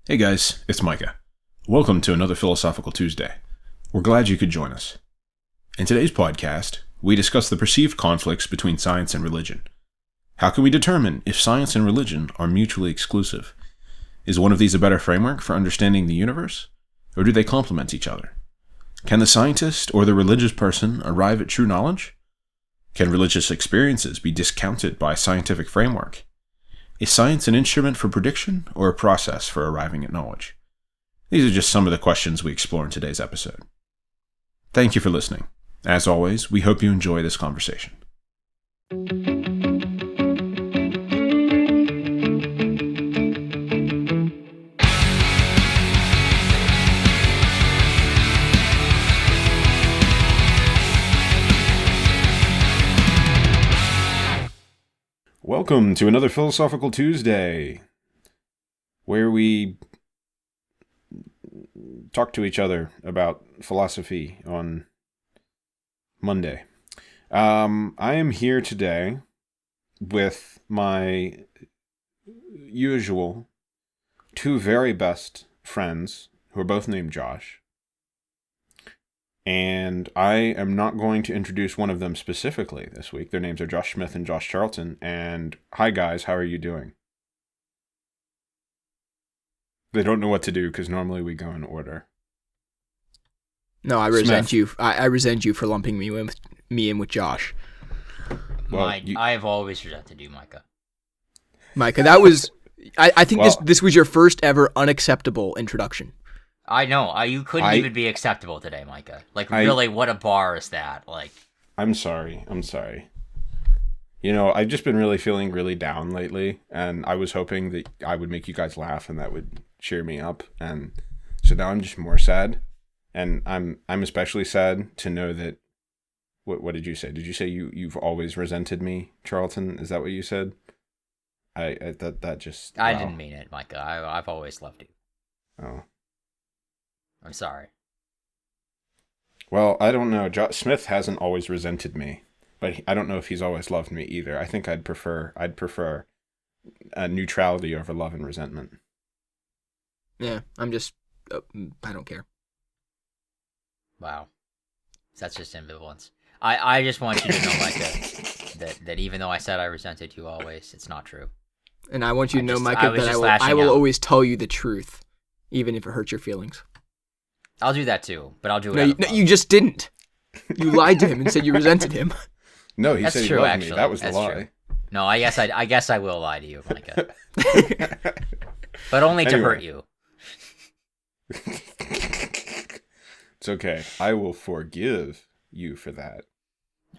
Hey guys, it's Micah. Welcome to another Philosophical Tuesday. We're glad you could join us. In today's podcast, we discuss the perceived conflicts between science and religion. How can we determine if science and religion are mutually exclusive? Is one of these a better framework for understanding the universe? Or do they complement each other? Can the scientist or the religious person arrive at true knowledge? Can religious experiences be discounted by a scientific framework? Is science an instrument for prediction or a process for arriving at knowledge? These are just some of the questions we explore in today's episode. Thank you for listening. As always, we hope you enjoy this conversation. Welcome to another Philosophical Tuesday, where we talk to each other about philosophy on Monday. I am here today with my usual two very best friends, who are both named Josh. And I am not going to introduce one of them specifically this week. Their names are Josh Smith and Josh Charlton. And hi guys, how are you doing? They don't know what to do because normally we go in order. No, I resent you. I resent you for lumping me in with Josh. Well, I have always resented you, Micah. Micah, that was. I think this was your first ever unacceptable introduction. I know. You couldn't even be acceptable today, Micah. Really, what a bar is that? I'm sorry. You know, I've just been really feeling really down lately, and I was hoping that I would make you guys laugh and that would cheer me up. And so now I'm just more sad, and I'm especially sad to know that. What did you say? Did you say you've always resented me, Charlton? Is that what you said? I didn't mean it, Micah. I've always loved you. Oh. I'm sorry. Well, I don't know. Smith hasn't always resented me, but I don't know if he's always loved me either. I think I'd prefer a neutrality over love and resentment. Yeah, I don't care. Wow. That's just ambivalence. I just want you to know, Micah, that even though I said I resented you always, it's not true. And I want you to know, Micah, that I will always tell you the truth, even if it hurts your feelings. I'll do that too, but I'll do it. No, you just didn't. You lied to him and said you resented him. No, he said he loved me. That was the lie. True. No, I guess I will lie to you, Micah. But only to hurt you. It's okay. I will forgive you for that.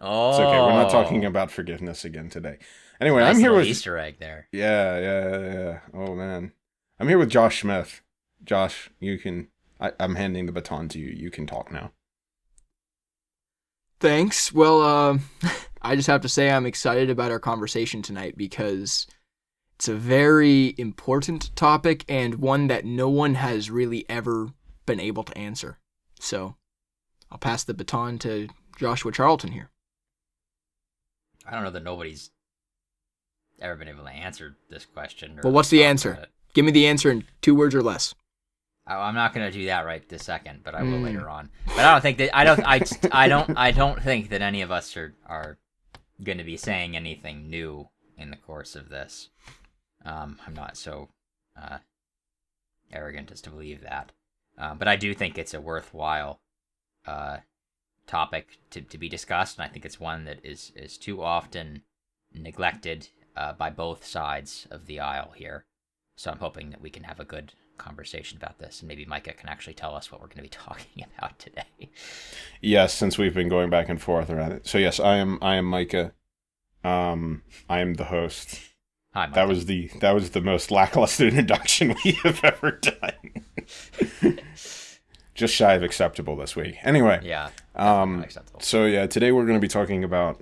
Oh. It's okay. We're not talking about forgiveness again today. Anyway, nice I'm here with Easter egg there. Yeah. Oh man. I'm here with Josh Smith. Josh, you can I'm handing the baton to you. You can talk now. Thanks. Well, I just have to say I'm excited about our conversation tonight because it's a very important topic and one that no one has really ever been able to answer. So I'll pass the baton to Joshua Charlton here. I don't know that nobody's ever been able to answer this question. Well, what's the answer? Give me the answer in 2 words or less. I'm not going to do that right this second, but I will later on. But I don't think that I don't think that any of us are going to be saying anything new in the course of this. I'm not so arrogant as to believe that. But I do think it's a worthwhile topic to be discussed, and I think it's one that is too often neglected by both sides of the aisle here. So I'm hoping that we can have a good conversation about this, and maybe Micah can actually tell us what we're going to be talking about today. Yes, since we've been going back and forth around it. So yes, I am Micah. I am the host. Hi, Micah. That was the most lackluster introduction we have ever done. Just shy of acceptable this week. Anyway. Yeah. Acceptable. So yeah, today we're going to be talking about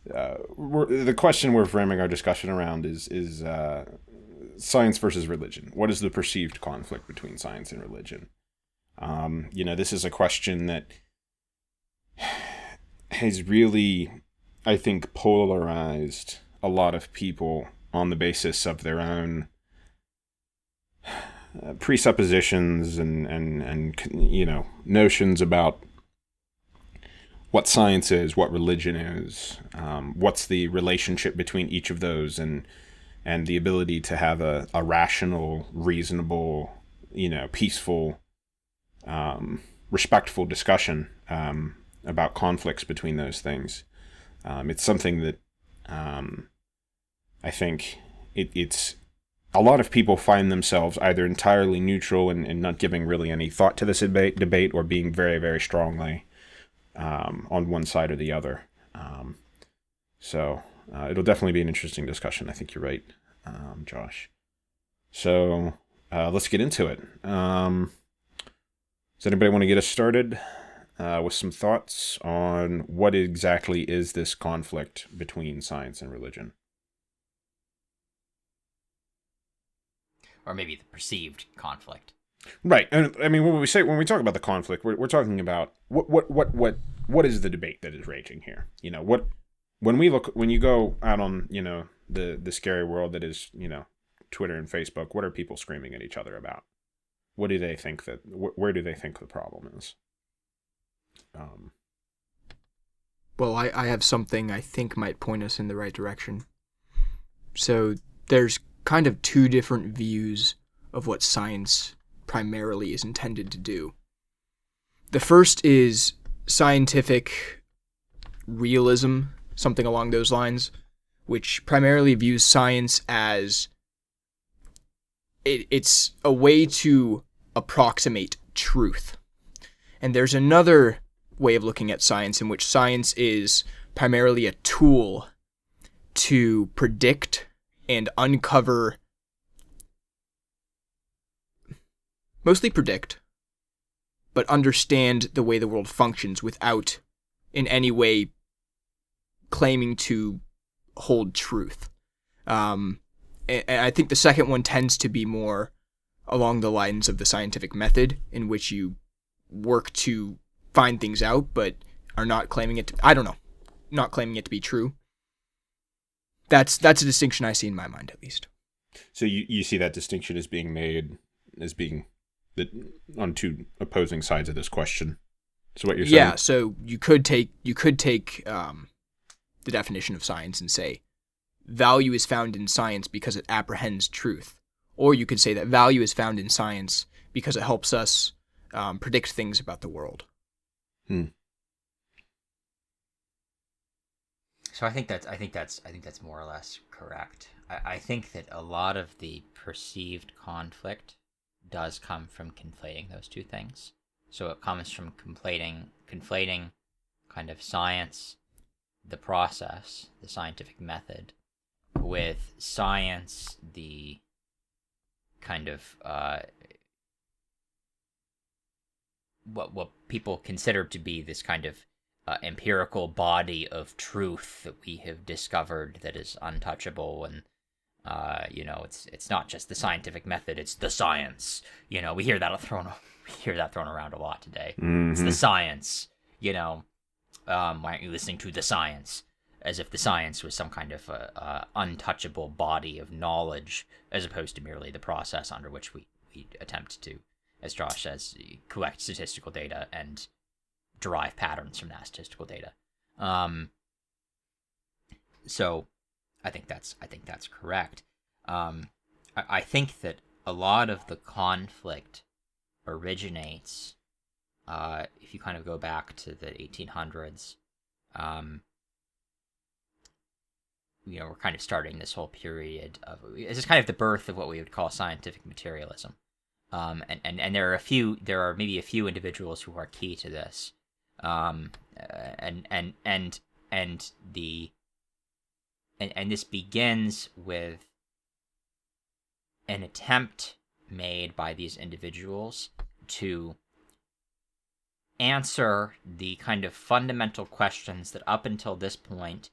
the question we're framing our discussion around is science versus religion. What is the perceived conflict between science and religion? This is a question that has really, I think, polarized a lot of people on the basis of their own presuppositions and notions about what science is, what religion is, what's the relationship between each of those, and the ability to have a rational, reasonable, peaceful, respectful discussion about conflicts between those things. It's something that I think it's a lot of people find themselves either entirely neutral and not giving really any thought to this debate, or being very, very strongly on one side or the other. So it'll definitely be an interesting discussion. I think you're right, Josh. So let's get into it. Does anybody want to get us started with some thoughts on what exactly is this conflict between science and religion? Or maybe the perceived conflict. Right. And I mean, when we talk about the conflict, we're talking about what is the debate that is raging here? When you go out on, the scary world that is, Twitter and Facebook, what are people screaming at each other about? What do they think where do they think the problem is? Well, I have something I think might point us in the right direction. So there's kind of two different views of what science primarily is intended to do. The first is scientific realism, something along those lines, which primarily views science as it's a way to approximate truth. And there's another way of looking at science in which science is primarily a tool to predict and uncover, mostly predict, but understand the way the world functions without in any way claiming to hold truth. And I think the second one tends to be more along the lines of the scientific method, in which you work to find things out, but are not claiming it to, not claiming it to be true. That's a distinction I see in my mind, at least. So you see that distinction as being made, as being on two opposing sides of this question. So what you're saying? Yeah. So you could take the definition of science and say value is found in science because it apprehends truth, or you could say that value is found in science because it helps us predict things about the world. So I think that's more or less correct. I think that a lot of the perceived conflict does come from conflating those two things. So it comes from conflating kind of science, the process, the scientific method, with science, the kind of what people consider to be this kind of empirical body of truth that we have discovered that is untouchable, and it's not just the scientific method, it's the science. We hear that thrown around a lot today. Mm-hmm. It's the science. Why aren't you listening to the science? As if the science was some kind of untouchable body of knowledge, as opposed to merely the process under which we attempt to, as Josh says, collect statistical data and derive patterns from that statistical data. So I think that's correct. I think that a lot of the conflict originates, if you kind of go back to the 1800s, we're kind of starting this whole period of, this is kind of the birth of what we would call scientific materialism. And there are maybe a few individuals who are key to this. And this begins with an attempt made by these individuals to answer the kind of fundamental questions that up until this point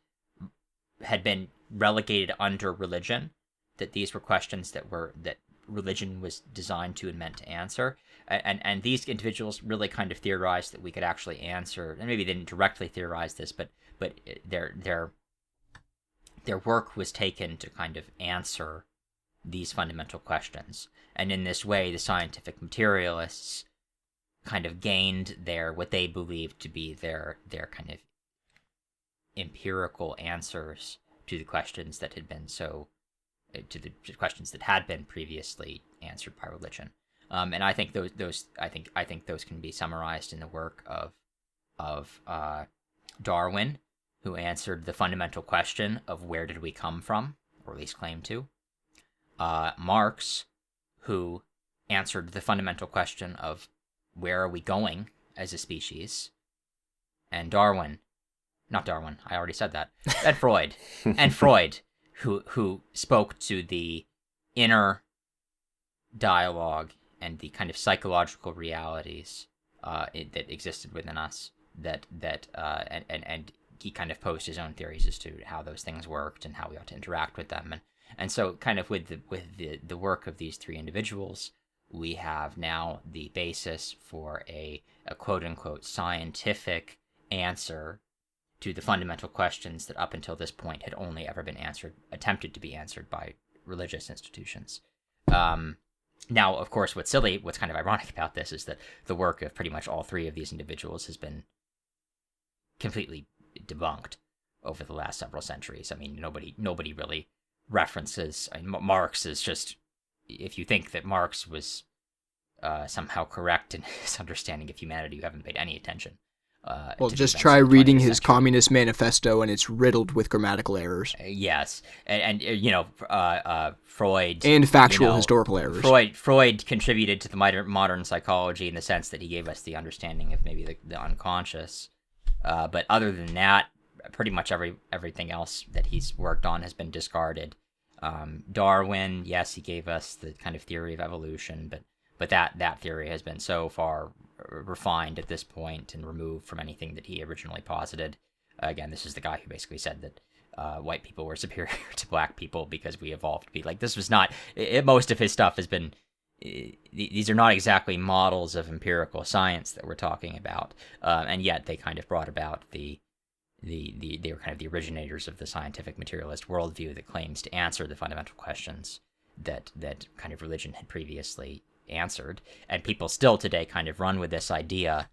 had been relegated under religion, that these were questions that religion was designed to and meant to answer. And these individuals really kind of theorized that we could actually answer, and maybe they didn't directly theorize this, but their work was taken to kind of answer these fundamental questions. And in this way, the scientific materialists kind of gained what they believed to be their kind of empirical answers to the questions that had been to the questions that had been previously answered by religion. And I think those can be summarized in the work of Darwin, who answered the fundamental question of where did we come from, or at least claimed to. Marx, who answered the fundamental question of where are we going as a species. And not Darwin, I already said that, and Freud, who spoke to the inner dialogue and the kind of psychological realities that existed within us, and he kind of posed his own theories as to how those things worked and how we ought to interact with them. And so kind of with the work of these three individuals, we have now the basis for a quote-unquote scientific answer to the fundamental questions that up until this point had only ever been attempted to be answered by religious institutions. Now, of course, what's kind of ironic about this is that the work of pretty much all three of these individuals has been completely debunked over the last several centuries. I mean, nobody really references. I mean, Marx is just, if you think that Marx was somehow correct in his understanding of humanity, you haven't paid any attention. Well, just try reading his Communist Manifesto, and it's riddled with grammatical errors. Yes, and Freud and factual historical errors. Freud contributed to the modern psychology in the sense that he gave us the understanding of maybe the unconscious. But other than that, pretty much everything else that he's worked on has been discarded. Darwin, yes, he gave us the kind of theory of evolution, but that theory has been so far refined at this point and removed from anything that he originally posited. Again, this is the guy who basically said that white people were superior to black people because we evolved to be like, this was not, most of his stuff has been, these are not exactly models of empirical science that we're talking about, and yet they kind of brought about they were kind of the originators of the scientific materialist worldview that claims to answer the fundamental questions that kind of religion had previously answered. And people still today kind of run with this idea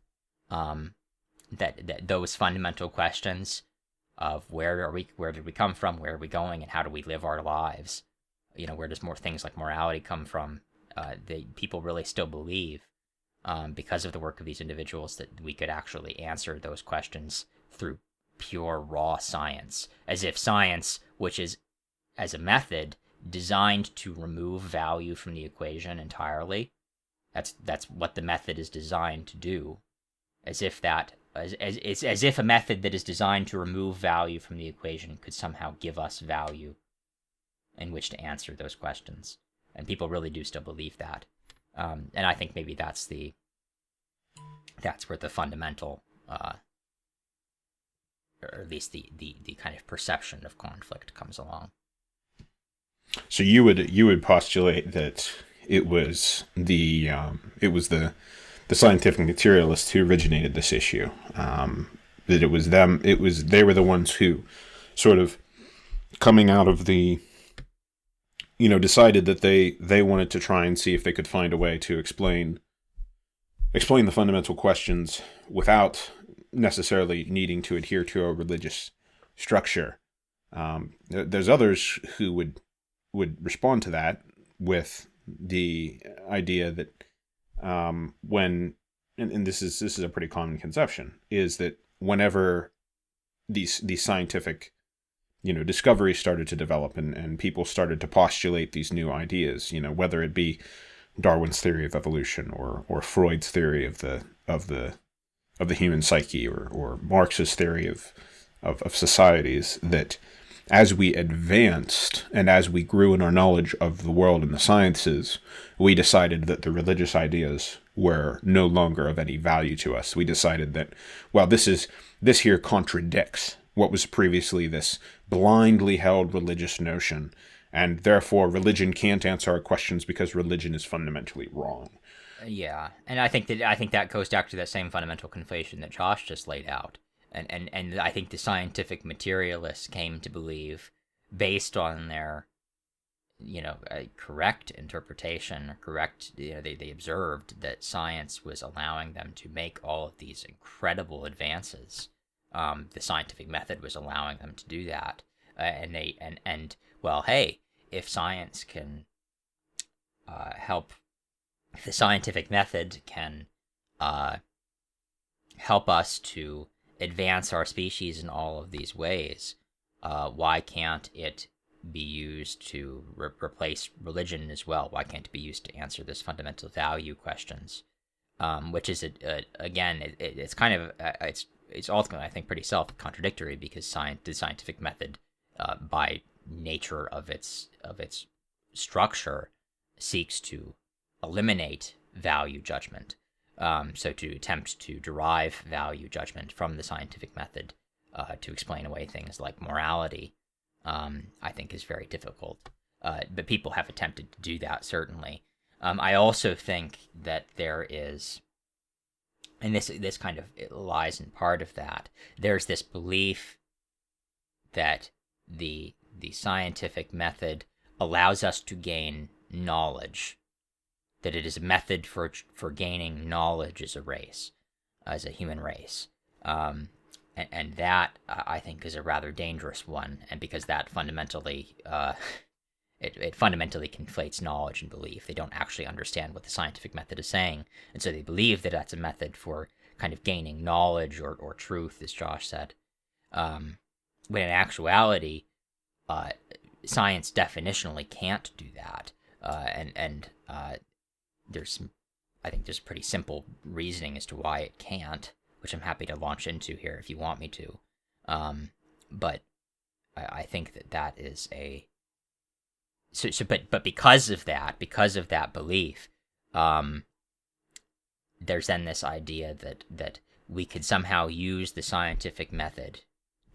that those fundamental questions of where did we come from, where are we going, and how do we live our lives, where does more things like morality come from, people really still believe, because of the work of these individuals, that we could actually answer those questions through pure raw science, as if science, which is as a method designed to remove value from the equation entirely, that's what the method is designed to do, as if a method that is designed to remove value from the equation could somehow give us value in which to answer those questions. And people really do still believe that, and I think maybe that's where the fundamental, or at least the kind of perception of conflict comes along. So you would postulate that it was the scientific materialists who originated this issue. That it was them. They were the ones who, sort of, coming out of the, decided that they wanted to try and see if they could find a way to explain the fundamental questions without necessarily needing to adhere to a religious structure. There's others who would respond to that with the idea that when, and this is a pretty common conception, is that whenever these scientific discoveries started to develop and people started to postulate these new ideas, whether it be Darwin's theory of evolution or Freud's theory of the human psyche or Marx's theory of societies, that as we advanced and as we grew in our knowledge of the world and the sciences, we decided that the religious ideas were no longer of any value to us. We decided that, well, this here contradicts what was previously this blindly held religious notion, and therefore religion can't answer our questions because religion is fundamentally wrong. Yeah, and I think that goes back to that same fundamental conflation that Josh just laid out. And I think the scientific materialists came to believe, based on their a correct interpretation, or correct, they observed that science was allowing them to make all of these incredible advances. The scientific method was allowing them to do that. Well, hey, if science can help, if the scientific method can help us to advance our species in all of these ways, why can't it be used to replace religion as well? Why can't it be used to answer this fundamental value questions? Which is again, it's kind of it's ultimately, I think, pretty self-contradictory, because the scientific method, by nature of its structure, seeks to eliminate value judgment. So to attempt to derive value judgment from the scientific method to explain away things like morality, I think is very difficult. But people have attempted to do that, certainly. I also think that there is, and this kind of lies in part of that, there's this belief that the scientific method allows us to gain knowledge, that it is a method for gaining knowledge as a race, as a human race. And that, I think, is a rather dangerous one, and because that fundamentally, it fundamentally conflates knowledge and belief. They don't actually understand what the scientific method is saying, and so they believe that that's a method for kind of gaining knowledge or truth, as Josh said. When in actuality, science definitionally can't do that, and there's, I think, there's pretty simple reasoning as to why it can't, which I'm happy to launch into here if you want me to. But I think that is a... But because of that belief, there's then this idea that we could somehow use the scientific method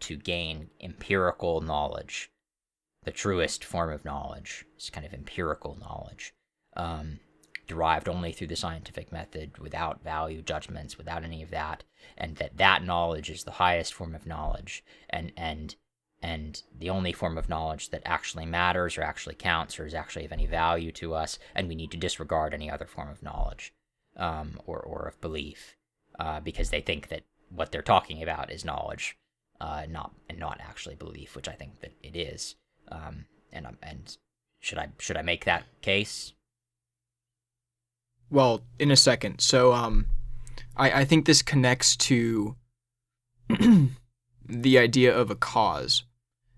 to gain empirical knowledge. The truest form of knowledge is kind of empirical knowledge, derived only through the scientific method, without value judgments, without any of that, and that knowledge is the highest form of knowledge, and the only form of knowledge that actually matters or actually counts or is actually of any value to us, and we need to disregard any other form of knowledge or of belief, because they think that what they're talking about is knowledge, not actually belief, which I think that it is. And should I make that case? Well, in a second. So I think this connects to the idea of a cause.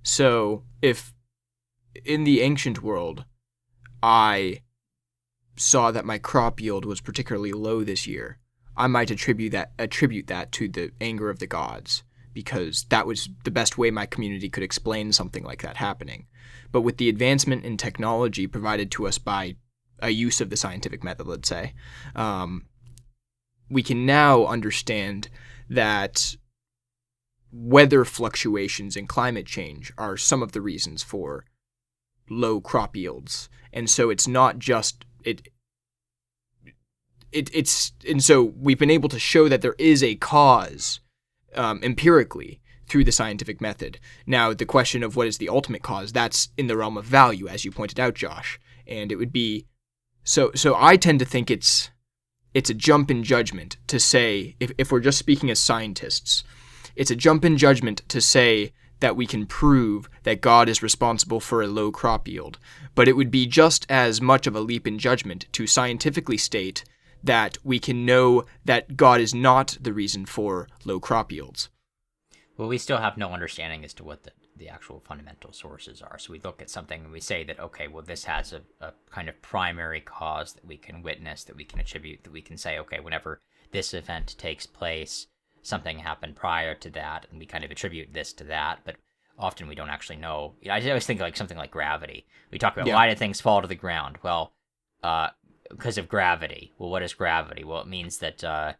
So if in the ancient world I saw that my crop yield was particularly low this year, I might attribute that to the anger of the gods, because that was the best way my community could explain something like that happening. But with the advancement in technology provided to us by a use of the scientific method, let's say, we can now understand that weather fluctuations and climate change are some of the reasons for low crop yields. And so it's not just and so we've been able to show that there is a cause empirically through the scientific method. Now, the question of what is the ultimate cause, that's in the realm of value, as you pointed out, Josh. And it would be, so I tend to think it's a jump in judgment to say, if we're just speaking as scientists, it's a jump in judgment to say that we can prove that God is responsible for a low crop yield. But it would be just as much of a leap in judgment to scientifically state that we can know that God is not the reason for low crop yields. Well, we still have no understanding as to what the actual fundamental sources are. So we look at something and we say that, okay, well, this has a kind of primary cause that we can witness, that we can attribute, that we can say, okay, whenever this event takes place, something happened prior to that, and we kind of attribute this to that, but often we don't actually know. I always think like something like gravity. We talk about why did things fall to the ground? Well, because of gravity. Well, what is gravity? Well, it means that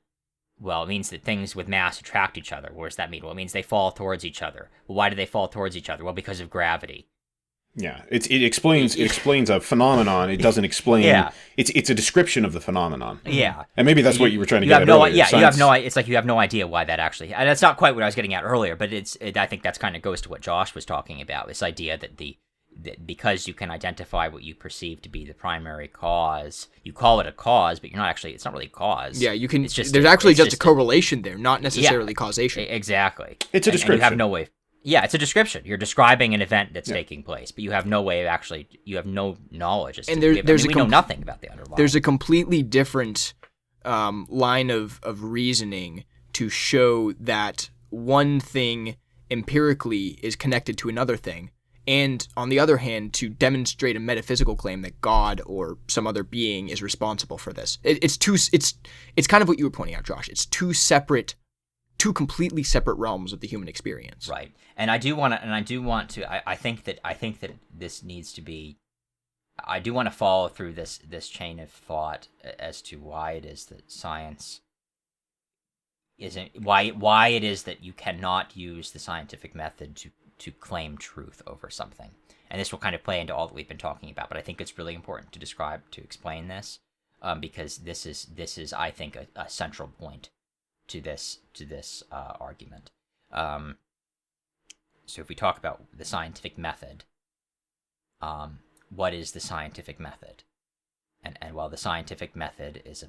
things with mass attract each other. What does that mean? Well, it means they fall towards each other. Well, why do they fall towards each other? Well, because of gravity. Yeah, it explains a phenomenon. It doesn't explain. Yeah. It's a description of the phenomenon. Yeah, and maybe that's what you were trying to get at earlier. Yeah, you have no. It's like you have no idea why that actually. And that's not quite what I was getting at earlier, but I think that's kind of goes to what Josh was talking about. This idea that because you can identify what you perceive to be the primary cause, you call it a cause, but it's not really a cause. Yeah, you can. It's just there's actually just a correlation there, not necessarily causation. Exactly. It's a description. And you have no way. Yeah, it's a description. You're describing an event that's taking place, but you have no way of you have no knowledge as to. We know nothing about the underlying. There's a completely different line of reasoning to show that one thing empirically is connected to another thing, and on the other hand, to demonstrate a metaphysical claim that God or some other being is responsible for this. It's kind of what you were pointing out, Josh. It's two completely separate realms of the human experience. Right. And I do want to, I think that this needs to be, I do want to follow through this chain of thought as to why it is that science isn't, why it is that you cannot use the scientific method to claim truth over something. And this will kind of play into all that we've been talking about, but I think it's really important to explain this, because this is, I think, a central point to this argument. So if we talk about the scientific method, what is the scientific method? And while the scientific method is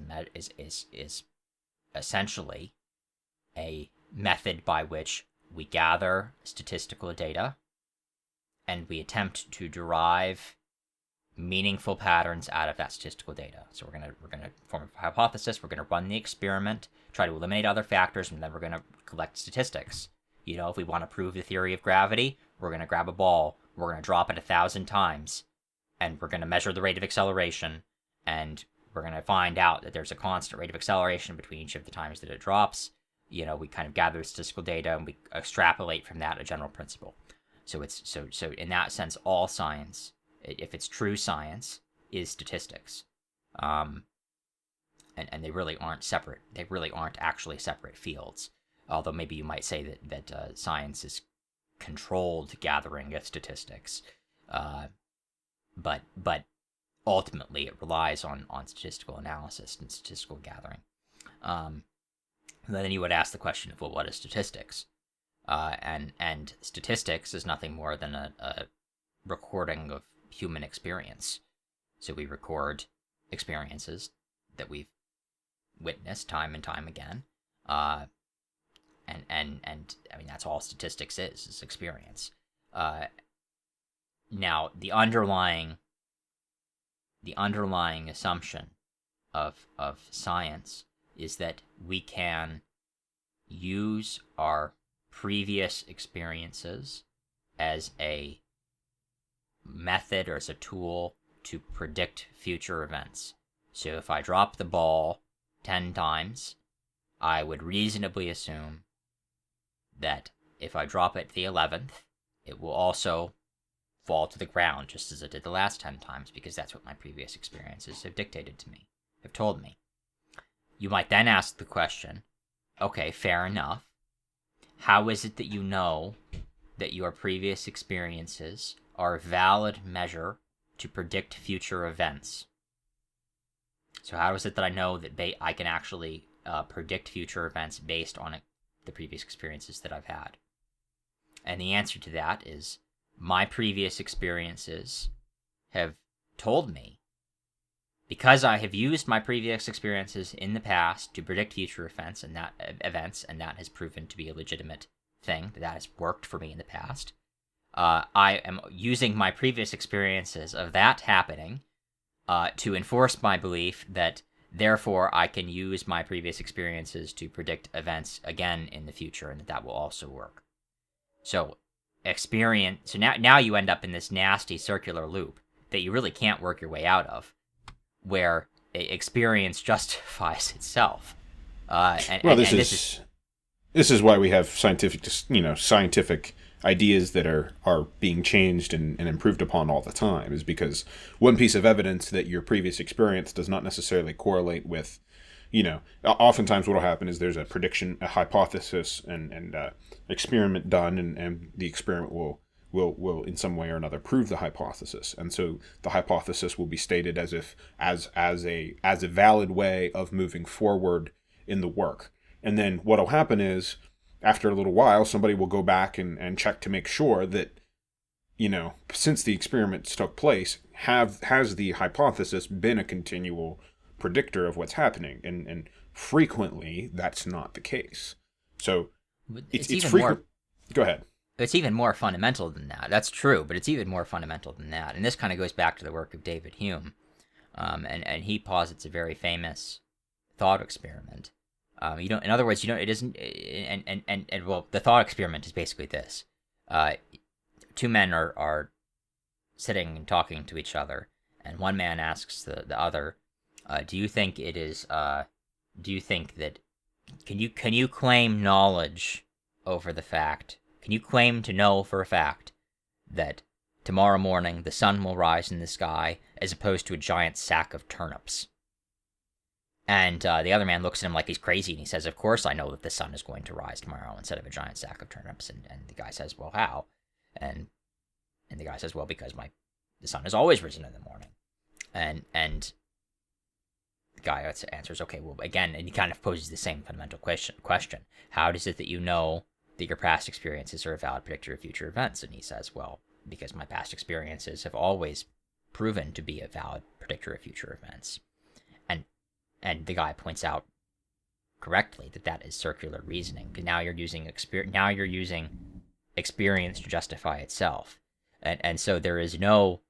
essentially a method by which we gather statistical data and we attempt to derive meaningful patterns out of that statistical data. So we're gonna form a hypothesis, we're gonna run the experiment, try to eliminate other factors, and then we're gonna collect statistics. If we want to prove the theory of gravity, we're gonna grab a ball, we're gonna drop it 1,000 times, and we're gonna measure the rate of acceleration, and we're gonna find out that there's a constant rate of acceleration between each of the times that it drops. We kind of gather statistical data and we extrapolate from that a general principle. So so in that sense, all science, if it's true science, is statistics. And they really aren't separate. They really aren't actually separate fields. Although maybe you might say that science is controlled gathering of statistics. But ultimately it relies on statistical analysis and statistical gathering. Then you would ask the question of, well, what is statistics? And statistics is nothing more than a recording of human experience. So we record experiences that we've witnessed time and time again. And I mean, that's all statistics is experience. Now the underlying assumption of science is that we can use our previous experiences as a method or as a tool to predict future events. So if I drop the ball 10 times, I would reasonably assume that if I drop it the 11th, it will also fall to the ground just as it did the last 10 times, because that's what my previous experiences have dictated to me, have told me. You might then ask the question, okay, fair enough. How is it that you know that your previous experiences are a valid measure to predict future events? So how is it that I know that I can actually predict future events based on the previous experiences that I've had? And the answer to that is my previous experiences have told me, because I have used my previous experiences in the past to predict future events, and that has proven to be a legitimate thing, that has worked for me in the past. I am using my previous experiences of that happening to enforce my belief that, therefore, I can use my previous experiences to predict events again in the future, and that will also work. So now you end up in this nasty circular loop that you really can't work your way out of, where experience justifies itself. This is why we have scientific ideas that are being changed and improved upon all the time, is because one piece of evidence that your previous experience does not necessarily correlate with, oftentimes what will happen is there's a prediction, a hypothesis, and experiment done, and the experiment will in some way or another prove the hypothesis, and so the hypothesis will be stated as a valid way of moving forward in the work. And then what will happen is, after a little while, somebody will go back and check to make sure that since the experiments took place, has the hypothesis been a continual predictor of what's happening? And frequently, that's not the case. So it's even frequent. more. Go ahead. It's even more fundamental than that. That's true, but it's even more fundamental than that. And this kind of goes back to the work of David Hume, and he posits a very famous thought experiment. In other words, it isn't, and well, the thought experiment is basically this: two men are sitting and talking to each other, and one man asks the other, "Do you think it is? Do you think that can you claim knowledge over the fact? Can you claim to know for a fact that tomorrow morning the sun will rise in the sky as opposed to a giant sack of turnips?" And the other man looks at him like he's crazy, and he says, "Of course I know that the sun is going to rise tomorrow instead of a giant sack of turnips." And the guy says, "Well, how?" And the guy says, "Well, because the sun has always risen in the morning." And the guy answers, "Okay, well, again," and he kind of poses the same fundamental question. How does it that you know that your past experiences are a valid predictor of future events? And he says, "Well, because my past experiences have always proven to be a valid predictor of future events." And the guy points out correctly that is circular reasoning. Now you're using experience to justify itself. And so there is it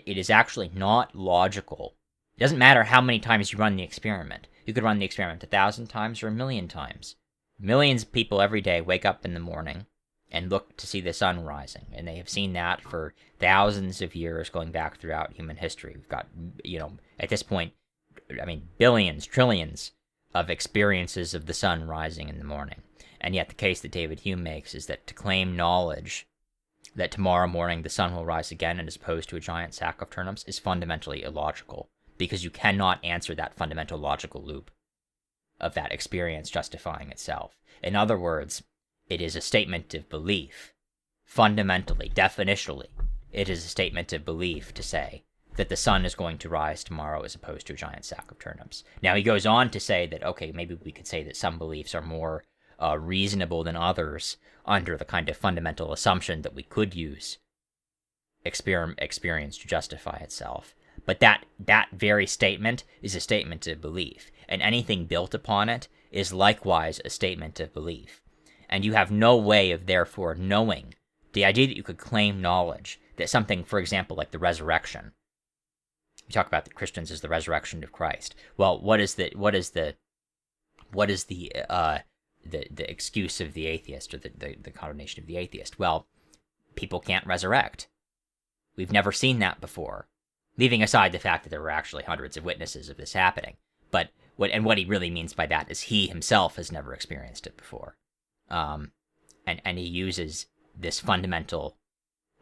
is actually not logical. It doesn't matter how many times you run the experiment. You could run the experiment 1,000 times or 1,000,000 times. Millions of people every day wake up in the morning and look to see the sun rising. And they have seen that for thousands of years going back throughout human history. We've got, at this point, billions, trillions of experiences of the sun rising in the morning. And yet the case that David Hume makes is that to claim knowledge that tomorrow morning the sun will rise again and as opposed to a giant sack of turnips is fundamentally illogical, because you cannot answer that fundamental logical loop of that experience justifying itself. In other words, it is a statement of belief. Fundamentally, definitionally, it is a statement of belief to say that the sun is going to rise tomorrow as opposed to a giant sack of turnips. Now, he goes on to say that, okay, maybe we could say that some beliefs are more reasonable than others under the kind of fundamental assumption that we could use experience to justify itself. But that very statement is a statement of belief, and anything built upon it is likewise a statement of belief. And you have no way of therefore knowing. The idea that you could claim knowledge, that something, for example, like the resurrection, we talk about the Christians as the resurrection of Christ. Well, what is the excuse of the atheist, or the condemnation of the atheist? Well, people can't resurrect. We've never seen that before. Leaving aside the fact that there were actually hundreds of witnesses of this happening. But what he really means by that is he himself has never experienced it before. And he uses this fundamental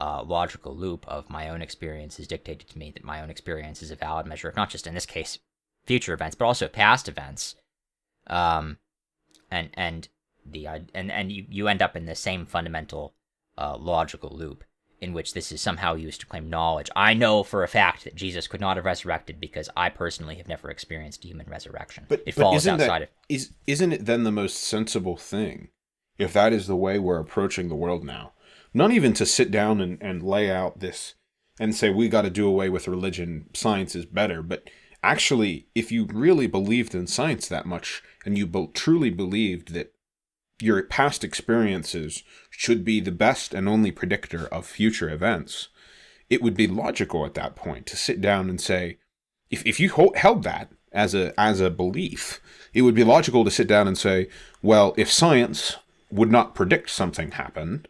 logical loop of my own experience has dictated to me that my own experience is a valid measure of not just in this case future events, but also past events. And you end up in the same fundamental logical loop in which this is somehow used to claim knowledge. I know for a fact that Jesus could not have resurrected because I personally have never experienced a human resurrection. But isn't it then the most sensible thing, if that is the way we're approaching the world now? Not even to sit down and lay out this and say we got to do away with religion, science is better, but actually, if you really believed in science that much, and you truly believed that your past experiences should be the best and only predictor of future events, it would be logical at that point to sit down and say, if you held that as a belief, it would be logical to sit down and say, well, if science would not predict something happened,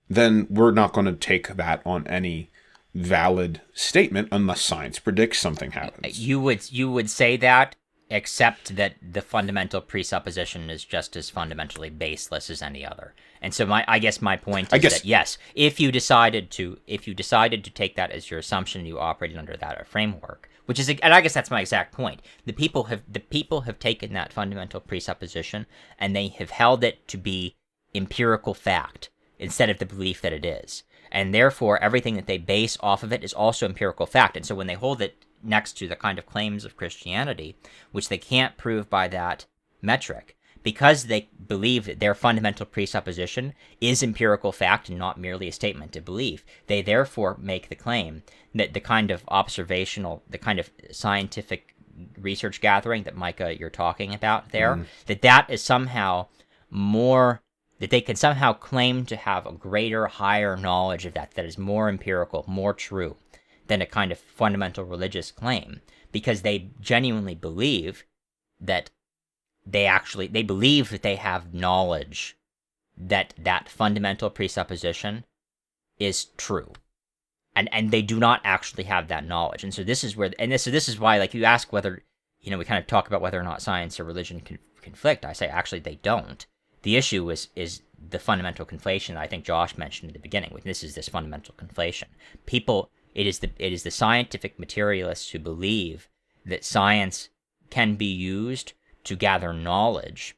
then we're not going to take that on any valid statement unless science predicts something happens. You would say that, except that the fundamental presupposition is just as fundamentally baseless as any other. And so I guess my point is that yes, if you decided to take that as your assumption, you operated under that framework, which is, and I guess that's my exact point. The people have taken that fundamental presupposition and they have held it to be empirical fact instead of the belief that it is. And therefore, everything that they base off of it is also empirical fact. And so when they hold it next to the kind of claims of Christianity, which they can't prove by that metric, because they believe that their fundamental presupposition is empirical fact and not merely a statement of belief, they therefore make the claim that the kind of observational, the kind of scientific research gathering that Micah you're talking about there, that is somehow more, that they can somehow claim to have a greater, higher knowledge of that is more empirical, more true than a kind of fundamental religious claim, because they genuinely believe that they believe that they have knowledge that fundamental presupposition is true. And they do not actually have that knowledge. And so this is where, this is why, like, you ask whether, we kind of talk about whether or not science or religion conflict. I say, actually, they don't. The issue is the fundamental conflation that I think Josh mentioned at the beginning. This is this fundamental conflation. It is the scientific materialists who believe that science can be used to gather knowledge,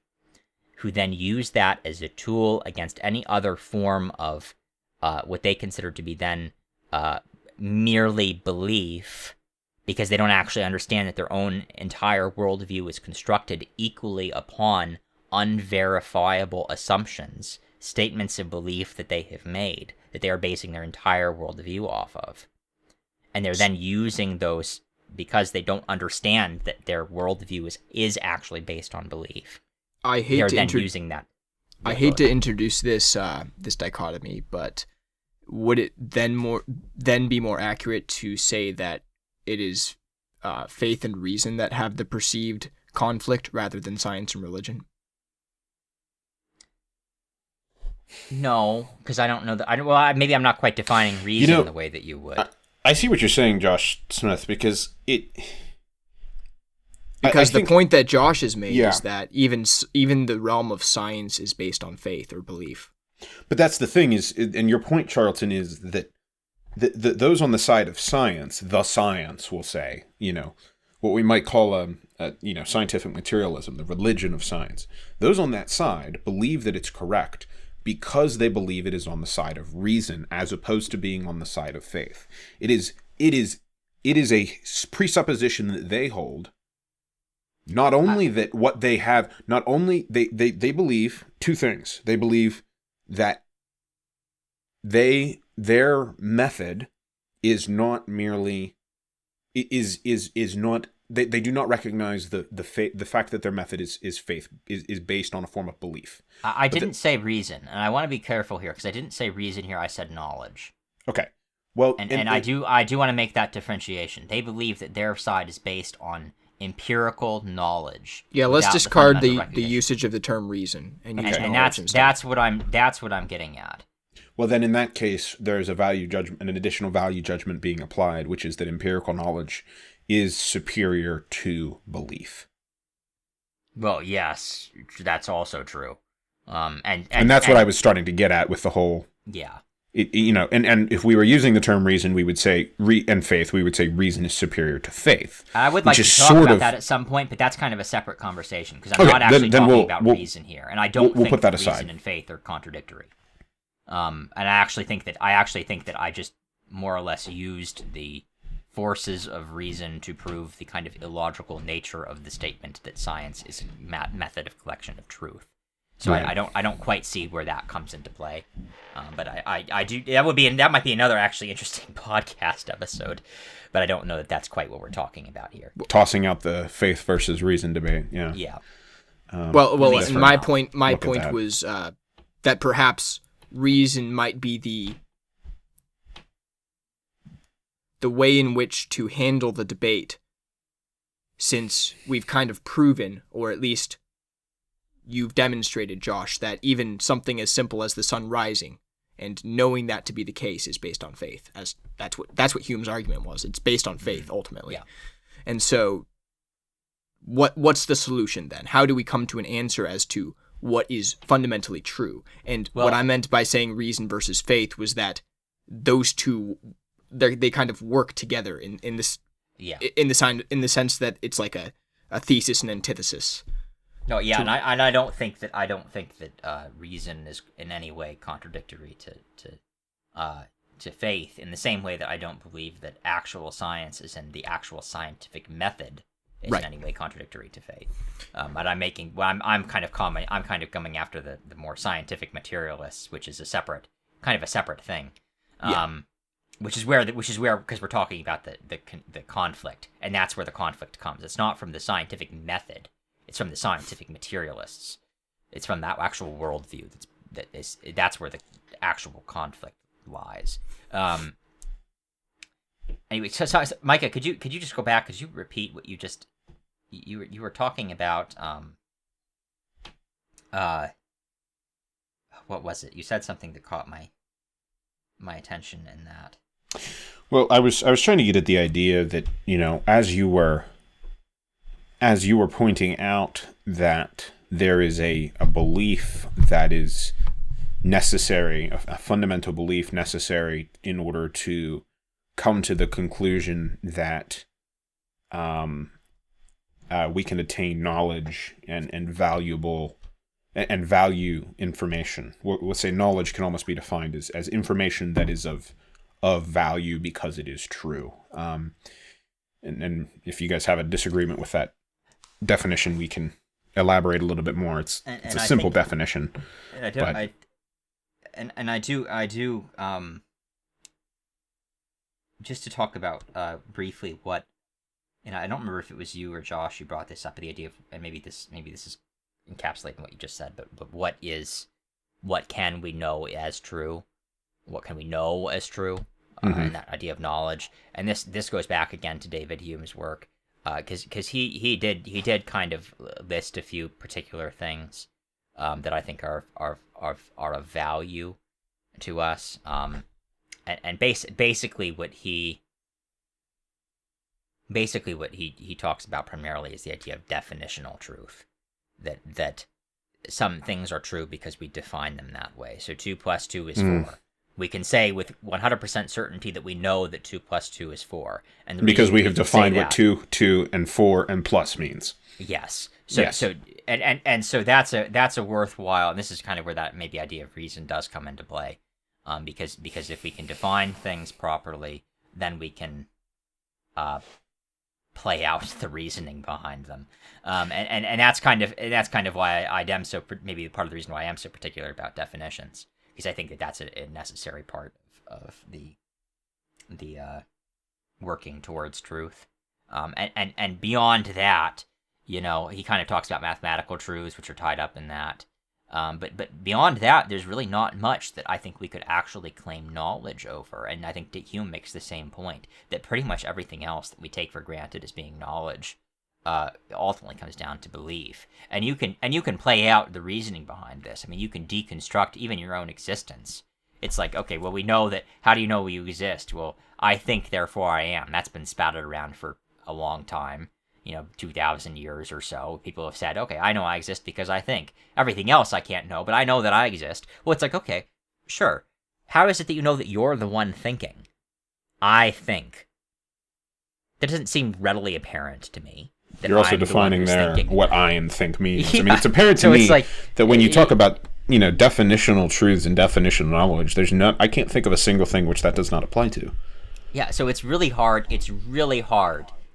who then use that as a tool against any other form of what they consider to be then merely belief, because they don't actually understand that their own entire worldview is constructed equally upon unverifiable assumptions, statements of belief that they have made, that they are basing their entire worldview off of. And they're then using those because they don't understand that their worldview is actually based on belief. I hate They're to then using that. I hate to introduce this this dichotomy, but would it then be more accurate to say that it is faith and reason that have the perceived conflict rather than science and religion? No, because I don't know that. Maybe I'm not quite defining reason the way that you would. I see what you're saying, Josh Smith, because the point that Josh has made is that even the realm of science is based on faith or belief. But that's the thing and your point, Charlton, is that those on the side of science, the science, will say, what we might call scientific materialism, the religion of science. Those on that side believe that it's correct because they believe it is on the side of reason as opposed to being on the side of faith. It is a presupposition that they hold. Not only that what they have, not only they believe two things. They believe that their method is not merely is not. They do not recognize the fact that their method is based on a form of belief. I didn't say reason, and I want to be careful here because I didn't say reason here. I said knowledge. Okay, well, and I do want to make that differentiation. They believe that their side is based on empirical knowledge. Yeah, let's discard the usage of the term reason and use knowledge instead. That's what I'm getting at. Well, then in that case, there's a value judgment, an additional value judgment being applied, which is that empirical knowledge is superior to belief. Well, yes, that's also true. And that's what I was starting to get at with the whole. Yeah. And if we were using the term reason, we would say and faith. We would say reason is superior to faith. I would like to talk about that at some point, but that's kind of a separate conversation because I'm not actually talking about reason here, and I don't think that reason and faith are contradictory. And I actually think that I just more or less used the forces of reason to prove the kind of illogical nature of the statement that science is a method of collection of truth. So right. I don't quite see where that comes into play, but I do. That might be another actually interesting podcast episode, but I don't know that that's quite what we're talking about here. Tossing out the faith versus reason debate. Yeah. Yeah. Well. My point was that perhaps reason might be the way in which to handle the debate, since we've kind of proven, or at least you've demonstrated, Josh, that even something as simple as the sun rising and knowing that to be the case is based on faith. As that's what Hume's argument was. It's based on faith ultimately. Yeah. And so what's the solution then? How do we come to an answer as to what is fundamentally true? And what I meant by saying reason versus faith was that those two they kind of work together in this in the sense that it's like a thesis and antithesis. No, yeah, and I don't think that reason is in any way contradictory to faith. In the same way that I don't believe that actual science is in the actual scientific method is in any way contradictory to fate. But I'm kind of coming after the more scientific materialists, which is a separate thing. Which is where because we're talking about the conflict, and that's where the conflict comes. It's not from the scientific method; it's from the scientific materialists. It's from that actual worldview. That's where the actual conflict lies. Anyway, so Micah, could you just go back? Could you repeat what you were talking about? What was it? You said something that caught my attention in that. Well, I was trying to get at the idea that, as you were pointing out that there is a belief that is necessary, a fundamental belief necessary in order to come to the conclusion that we can attain knowledge and valuable and value information. We'll say knowledge can almost be defined as information that is of value because it is true. And if you guys have a disagreement with that definition, we can elaborate a little bit more. It's a simple definition. And I do. Just to talk about briefly what, I don't remember if it was you or Josh who brought this up, the idea of, and maybe this is encapsulating what you just said, but what can we know as true? What can we know as true? And that idea of knowledge, and this goes back again to David Hume's work, because he did kind of list a few particular things that I think are of value to us, and basically what he talks about primarily is the idea of definitional truth, that some things are true because we define them that way. So 2 + 2 is 4. We can say with 100% certainty that we know that 2 + 2 is 4, and because we have defined what 2, and 4, and plus means. Yes. So that's a worthwhile, and this is kind of where that maybe idea of reason does come into play, because if we can define things properly, then we can play out the reasoning behind them, and that's kind of why I am so, maybe part of the reason why I am so particular about definitions, because I think that that's a necessary part of the working towards truth, and beyond that, he kind of talks about mathematical truths which are tied up in that, but beyond that, there's really not much that I think we could actually claim knowledge over, and I think that Hume makes the same point, that pretty much everything else that we take for granted as being knowledge ultimately comes down to belief, and you can play out the reasoning behind this. I mean, you can deconstruct even your own existence. It's like, okay, well, we know that. How do you know you exist? Well, I think, therefore I am. That's been spouted around for a long time. 2,000 years or so, people have said, okay, I know I exist because I think. Everything else I can't know, but I know that I exist. Well, it's like, okay, sure. How is it that you know that you're the one thinking? I think. That doesn't seem readily apparent to me. You're also defining there what I and think means. Yeah. I mean, it's apparent to me that when you talk about, definitional truths and definitional knowledge, I can't think of a single thing which that does not apply to. Yeah, so it's really hard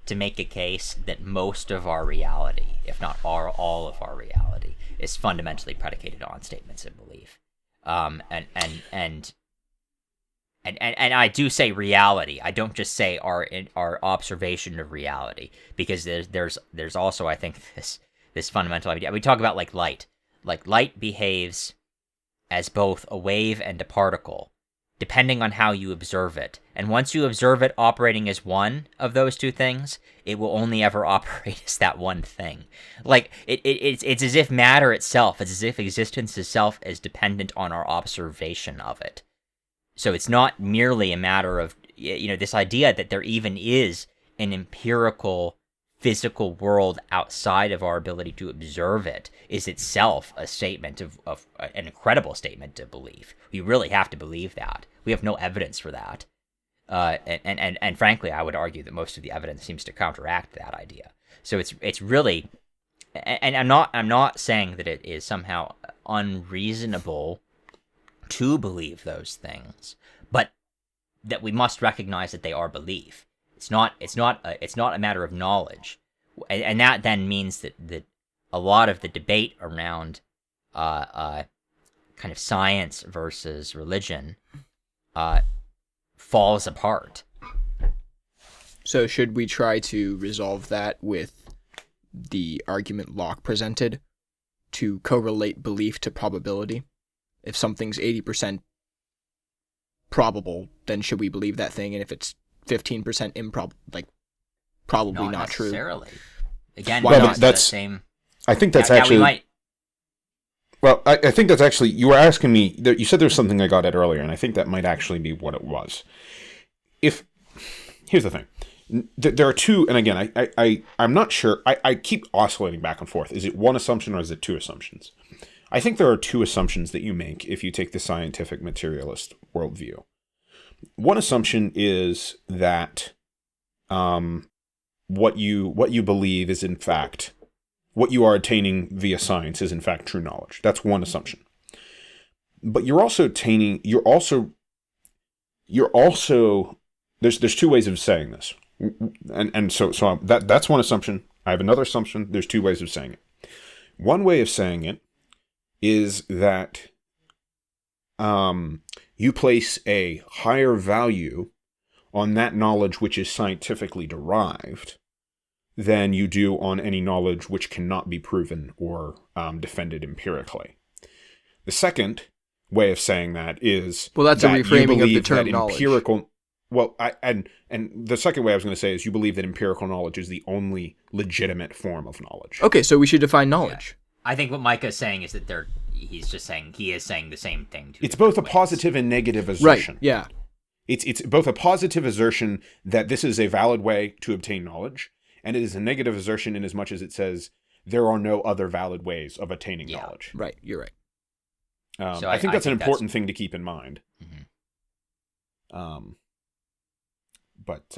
to make a case that most of our reality, if not all of our reality, is fundamentally predicated on statements of belief. And I do say reality. I don't just say our observation of reality, because there's also, I think, this fundamental idea. We talk about like light. Like light behaves as both a wave and a particle, depending on how you observe it. And once you observe it operating as one of those two things, it will only ever operate as that one thing. Like it's as if matter itself, it's as if existence itself is dependent on our observation of it. So it's not merely a matter of, this idea that there even is an empirical physical world outside of our ability to observe it is itself a statement of an incredible statement of belief. We really have to believe that. We have no evidence for that. And frankly, I would argue that most of the evidence seems to counteract that idea. So it's really, and I'm not saying that it is somehow unreasonable to believe those things, but that we must recognize that they are belief. It's not a matter of knowledge. and that then means that a lot of the debate around kind of science versus religion falls apart. So should we try to resolve that with the argument Locke presented to correlate belief to probability? If something's 80% probable, then should we believe that thing? And if it's 15% improbable, probably not true. Necessarily. Again, Why not? That's the same. I think that's Yeah, actually. we might. Well, I think that's actually, you were asking me, you said there was something I got at earlier, and I think that might actually be what it was. Here's the thing. There are two, and again, I'm not sure, I keep oscillating back and forth. Is it one assumption or is it two assumptions? I think there are two assumptions that you make if you take the scientific materialist worldview. One assumption is that what you believe is in fact, what you are attaining via science is in fact true knowledge. That's one assumption. But you're also there's two ways of saying this. And so that's one assumption. I have another assumption. There's two ways of saying it. One way of saying it is that you place a higher value on that knowledge which is scientifically derived than you do on any knowledge which cannot be proven or defended empirically. The second way of saying that is that's a reframing of the term knowledge. And the second way I was going to say is you believe that empirical knowledge is the only legitimate form of knowledge. Okay, so we should define knowledge. Yeah. I think what Micah is saying is that he is saying the same thing. It's both a positive and negative assertion. Right, yeah. It's both a positive assertion that this is a valid way to obtain knowledge, and it is a negative assertion in as much as it says there are no other valid ways of attaining knowledge. Right, you're right. So I think that's an important thing to keep in mind. Mm-hmm. But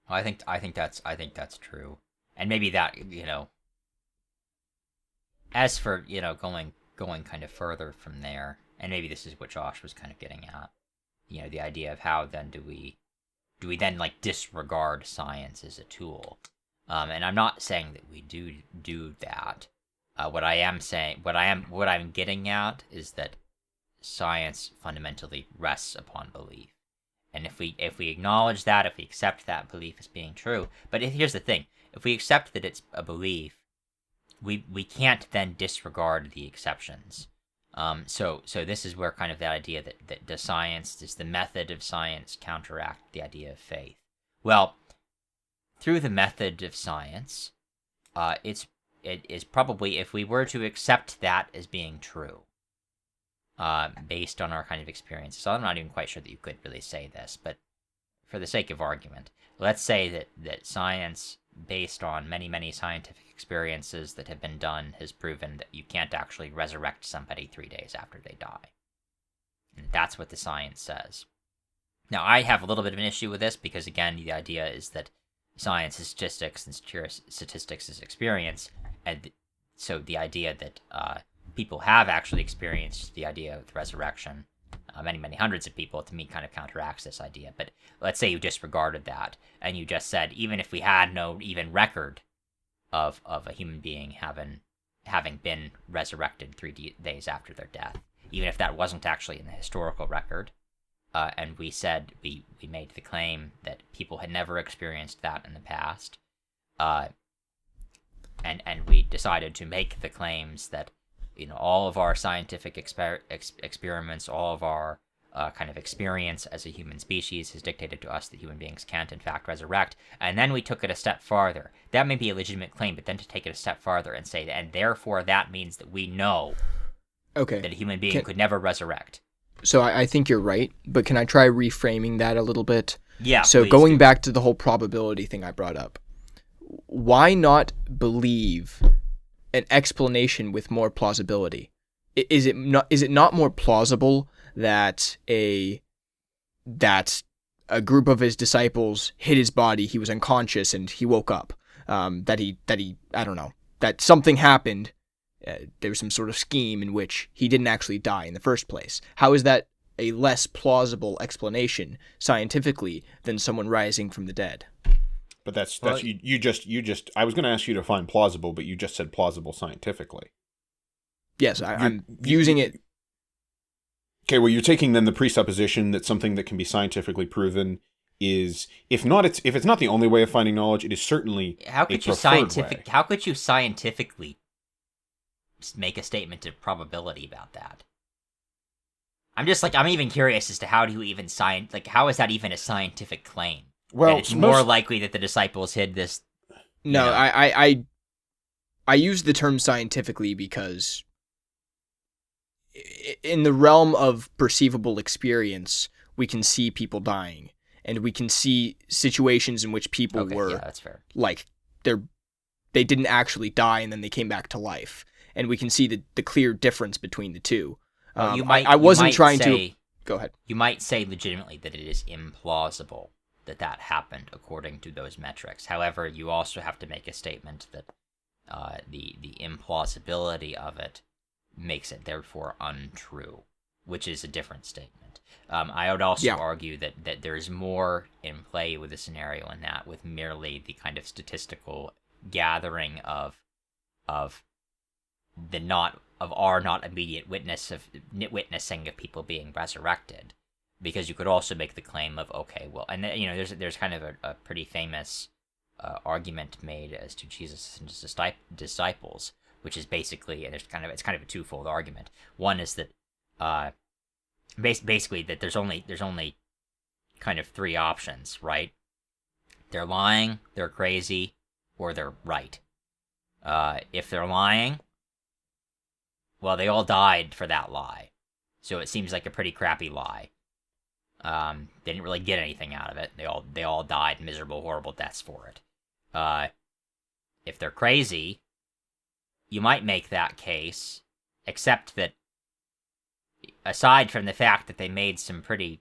I think that's true, and maybe that as for going kind of further from there, and maybe this is what Josh was kind of getting at, the idea of how then do we then disregard science as a tool, and I'm not saying that we do that. What I'm getting at is that science fundamentally rests upon belief. And if we acknowledge that, if we accept that belief as being true, but here's the thing: if we accept that it's a belief, we can't then disregard the exceptions. So this is where kind of that idea that does the method of science counteract the idea of faith? Well, through the method of science, it is probably, if we were to accept that as being true, based on our kind of experience. So I'm not even quite sure that you could really say this, but for the sake of argument, let's say that science, based on many, many scientific experiences that have been done, has proven that you can't actually resurrect somebody 3 days after they die. And that's what the science says. Now, I have a little bit of an issue with this because, again, the idea is that science is statistics and statistics is experience, and so the idea that people have actually experienced the idea of the resurrection, many, many hundreds of people, to me kind of counteracts this idea. But let's say you disregarded that, and you just said, even if we had no even record of a human being having been resurrected 3 days after their death, even if that wasn't actually in the historical record, and we said, we made the claim that people had never experienced that in the past, and we decided to make the claims that all of our scientific experiments, all of our kind of experience as a human species has dictated to us that human beings can't in fact resurrect, and then we took it a step farther. That may be a legitimate claim, but then to take it a step farther and say, and therefore that means that we know that a human being could never resurrect. So I think you're right, but can I try reframing that a little bit? Yeah. So going back to the whole probability thing I brought up, why not believe an explanation with more plausibility? Is it not more plausible that a group of his disciples hit his body, he was unconscious, and he woke up? That he I don't know, that something happened. There was some sort of scheme in which he didn't actually die in the first place. How is that a less plausible explanation scientifically than someone rising from the dead? But that's Well, you just I was going to ask you to find plausible, but you just said plausible scientifically. Yes, I'm using it. Okay, well, you're taking then the presupposition that something that can be scientifically proven is, if it's not the only way of finding knowledge, it is certainly how a could you preferred way. how could you scientifically make a statement of probability about that? I'm even curious as to how do you even how is that even a scientific claim? Well, that it's more likely that the disciples hid this. No, I use the term scientifically because in the realm of perceivable experience, we can see people dying, and we can see situations in which people were that's fair. Like they didn't actually die and then they came back to life, and we can see the clear difference between the two. Well, I wasn't trying to. Go ahead. You might say legitimately that it is implausible that happened according to those metrics. However, you also have to make a statement that the implausibility of it makes it therefore untrue, which is a different statement. I would also argue that there's more in play with the scenario in that, with merely the kind of statistical gathering of our not immediate witnessing of people being resurrected, because you could also make the claim of there's kind of a pretty famous argument made as to Jesus and his disciples, which is basically, and it's kind of a twofold argument. One is that basically that there's only kind of three options, right? They're lying, they're crazy, or they're right. If they're lying, well, they all died for that lie, so it seems like a pretty crappy lie. They didn't really get anything out of it. They all died miserable, horrible deaths for it. If they're crazy, you might make that case, except that aside from the fact that they made some pretty,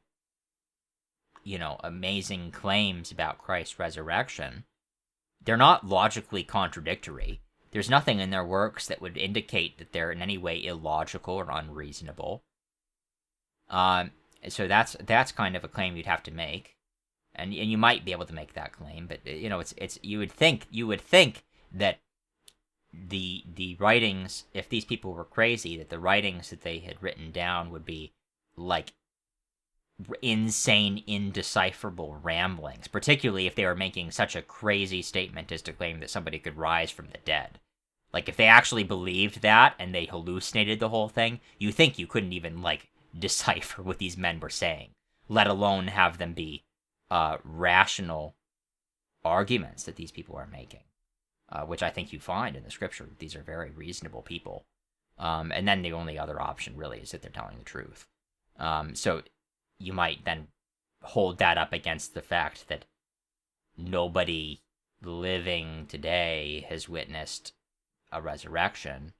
amazing claims about Christ's resurrection, they're not logically contradictory. There's nothing in their works that would indicate that they're in any way illogical or unreasonable. So that's kind of a claim you'd have to make, and you might be able to make that claim, but it's you would think that the writings, if these people were crazy, that the writings that they had written down would be like insane, indecipherable ramblings, particularly if they were making such a crazy statement as to claim that somebody could rise from the dead. Like, if they actually believed that and they hallucinated the whole thing, you think you couldn't even decipher what these men were saying, let alone have them be rational arguments that these people are making, which I think you find in the scripture. These are very reasonable people. And then the only other option really is that they're telling the truth. So you might then hold that up against the fact that nobody living today has witnessed a resurrection.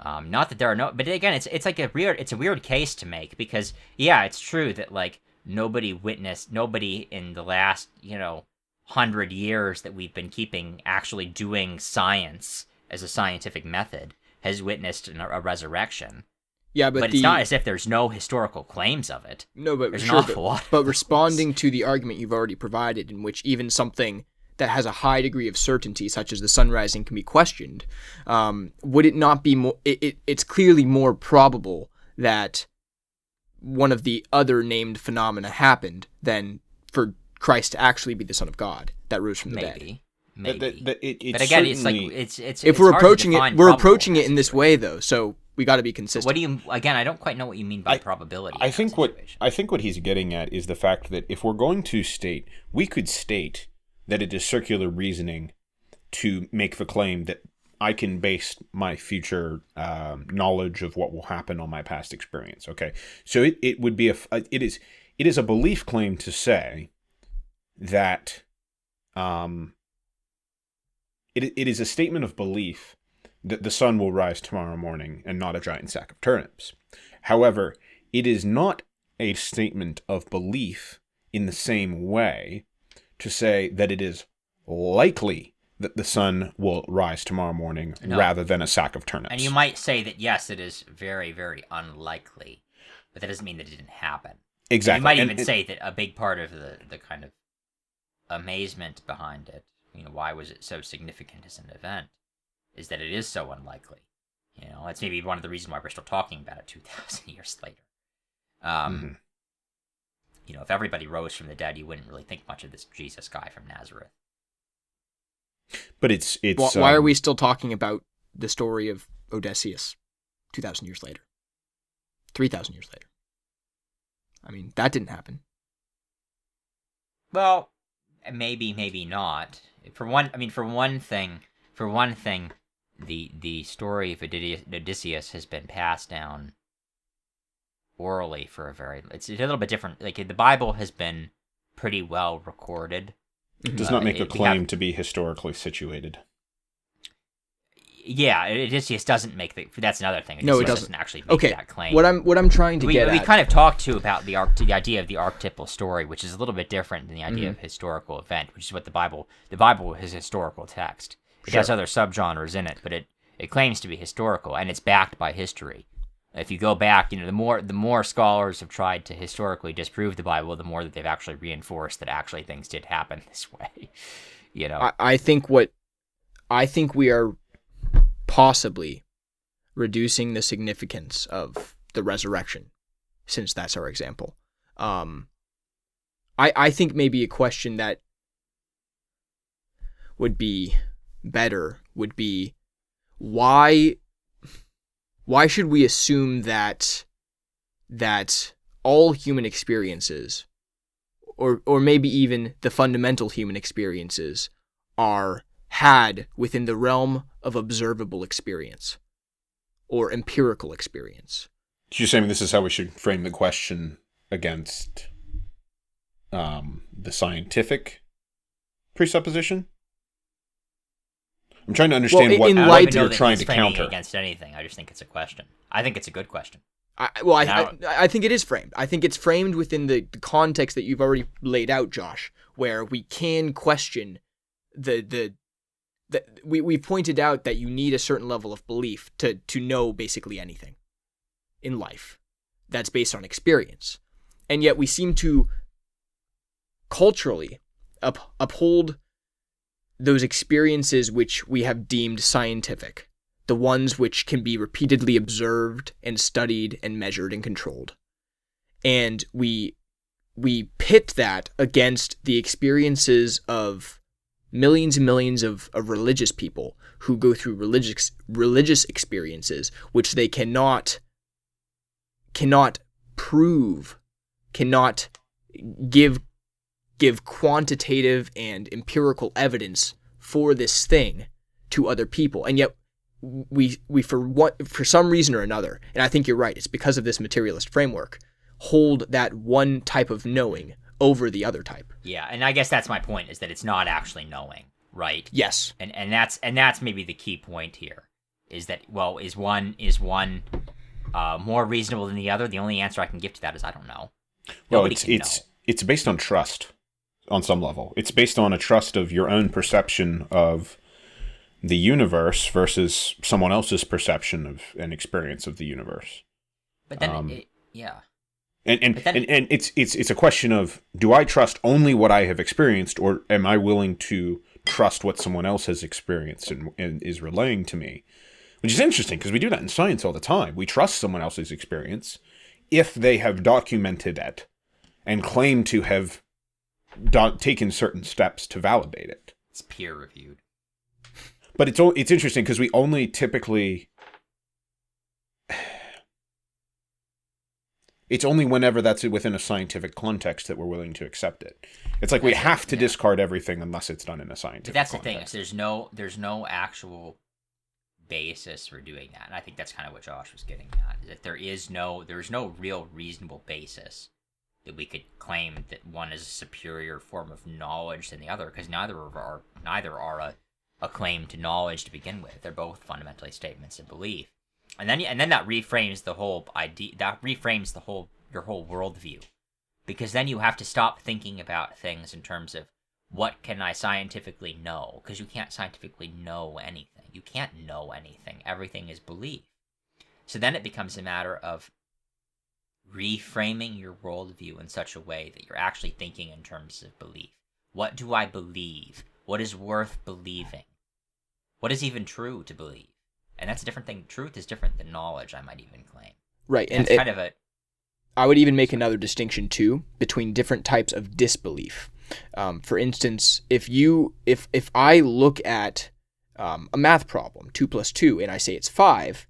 Not that there are but again, it's a weird case to make, because it's true that nobody in the last 100 years that we've been actually doing science as a scientific method has witnessed a resurrection. Yeah, but it's not as if there's no historical claims of it. No, but there's an awful lot. But responding to the argument you've already provided, in which even something that has a high degree of certainty, such as the sun rising, can be questioned, would it not be more? It's clearly more probable that one of the other named phenomena happened than for Christ to actually be the Son of God that rose from the dead. Maybe. But again, it's if we're approaching it in this way, though, so we got to be consistent. What do you? Again, I don't quite know what you mean by probability. I think what he's getting at is the fact that if we're going to state, we could state that it is circular reasoning to make the claim that I can base my future knowledge of what will happen on my past experience. Okay, so it would be it is a belief claim to say that it is a statement of belief that the sun will rise tomorrow morning and not a giant sack of turnips. However, it is not a statement of belief in the same way to say that it is likely that the sun will rise tomorrow morning rather than a sack of turnips. And you might say that, yes, it is very, very unlikely, but that doesn't mean that it didn't happen. Exactly. You might even say that a big part of the kind of amazement behind it, why was it so significant as an event, is that it is so unlikely. That's maybe one of the reasons why we're still talking about it 2,000 years later. If everybody rose from the dead, you wouldn't really think much of this Jesus guy from Nazareth. But it's why are we still talking about the story of Odysseus 2,000 years later? 3,000 years later. I mean, that didn't happen. Well, maybe not. For one thing, the story of Odysseus has been passed down orally for it's a little bit different. Like, the Bible has been pretty well recorded. It does not make a claim to be historically situated. Yeah, Odysseus doesn't make that's another thing. No, it doesn't actually make that claim. What I'm trying to get at. We kind of talked to about the idea of the archetypal story, which is a little bit different than the idea of historical event, which is what the Bible is a historical text. It has other subgenres in it, but it claims to be historical, and it's backed by history. If you go back, the more scholars have tried to historically disprove the Bible, the more that they've actually reinforced that actually things did happen this way. I think we are possibly reducing the significance of the resurrection, since that's our example. I think maybe a question that would be better would be, why should we assume that all human experiences, or maybe even the fundamental human experiences, are had within the realm of observable experience or empirical experience? You're saying this is how we should frame the question against the scientific presupposition? I'm trying to understand what you're trying to counter against anything. I just think it's a question. I think it's a good question. I think it is framed. I think it's framed within the context that you've already laid out, Josh, where we can question we pointed out that you need a certain level of belief to know basically anything in life that's based on experience. And yet we seem to culturally uphold those experiences which we have deemed scientific, the ones which can be repeatedly observed and studied and measured and controlled. And we pit that against the experiences of millions and millions of religious people who go through religious experiences which they cannot prove, cannot give quantitative and empirical evidence for this thing to other people. And yet we for some reason or another, and I think you're right, it's because of this materialist framework, hold that one type of knowing over the other type. Yeah, and I guess that's my point, is that it's not actually knowing, right? Yes. And that's maybe the key point here, is that, well, is one more reasonable than the other? The only answer I can give to that is I don't know. Well, it's based on trust on some level. It's based on a trust of your own perception of the universe versus someone else's perception of an experience of the universe. But then, yeah. And it's a question of, do I trust only what I have experienced, or am I willing to trust what someone else has experienced and is relaying to me? Which is interesting, because we do that in science all the time. We trust someone else's experience if they have documented it and claim to have taken certain steps to validate it. It's peer reviewed. But it's interesting because we only typically... It's only whenever that's within a scientific context that we're willing to accept it. It's like we have to discard everything unless it's done in a scientific context. But that's the thing. There's no actual basis for doing that. And I think that's kind of what Josh was getting at, is that there's no real reasonable basis that we could claim that one is a superior form of knowledge than the other, because neither are a claim to knowledge to begin with. They're both fundamentally statements of belief. And then that reframes the whole idea. That reframes your whole worldview, because then you have to stop thinking about things in terms of what can I scientifically know, because you can't scientifically know anything. You can't know anything. Everything is belief. So then it becomes a matter of reframing your worldview in such a way that you're actually thinking in terms of belief. What do I believe? What is worth believing? What is even true to believe? And that's a different thing. Truth is different than knowledge, I might even claim. Right. And it's kind of a... I would even make another distinction too between different types of disbelief. For instance, if I look at a math problem, 2 + 2, and I say it's 5,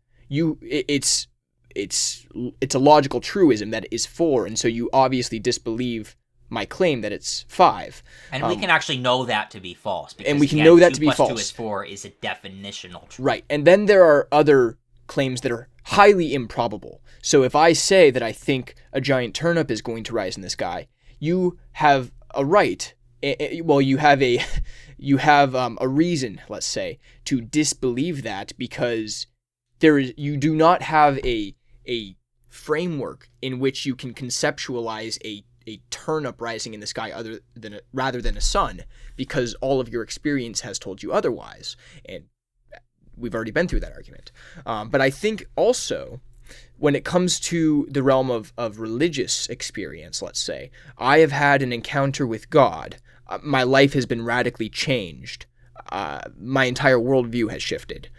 it's a logical truism that it is 4, and so you obviously disbelieve my claim that it's 5. And we can actually know that to be false. Because, and we can again, know that to 2 be + false. 2 is 4 is a definitional truth. Right. And then there are other claims that are highly improbable. So if I say that I think a giant turnip is going to rise in the sky, you have a right, you have a reason, let's say, to disbelieve that, because you do not have a framework in which you can conceptualize a turnip rising in the sky rather than a sun, because all of your experience has told you otherwise. And we've already been through that argument. But I think also, when it comes to the realm of religious experience, let's say, I have had an encounter with God. My life has been radically changed. My entire worldview has shifted.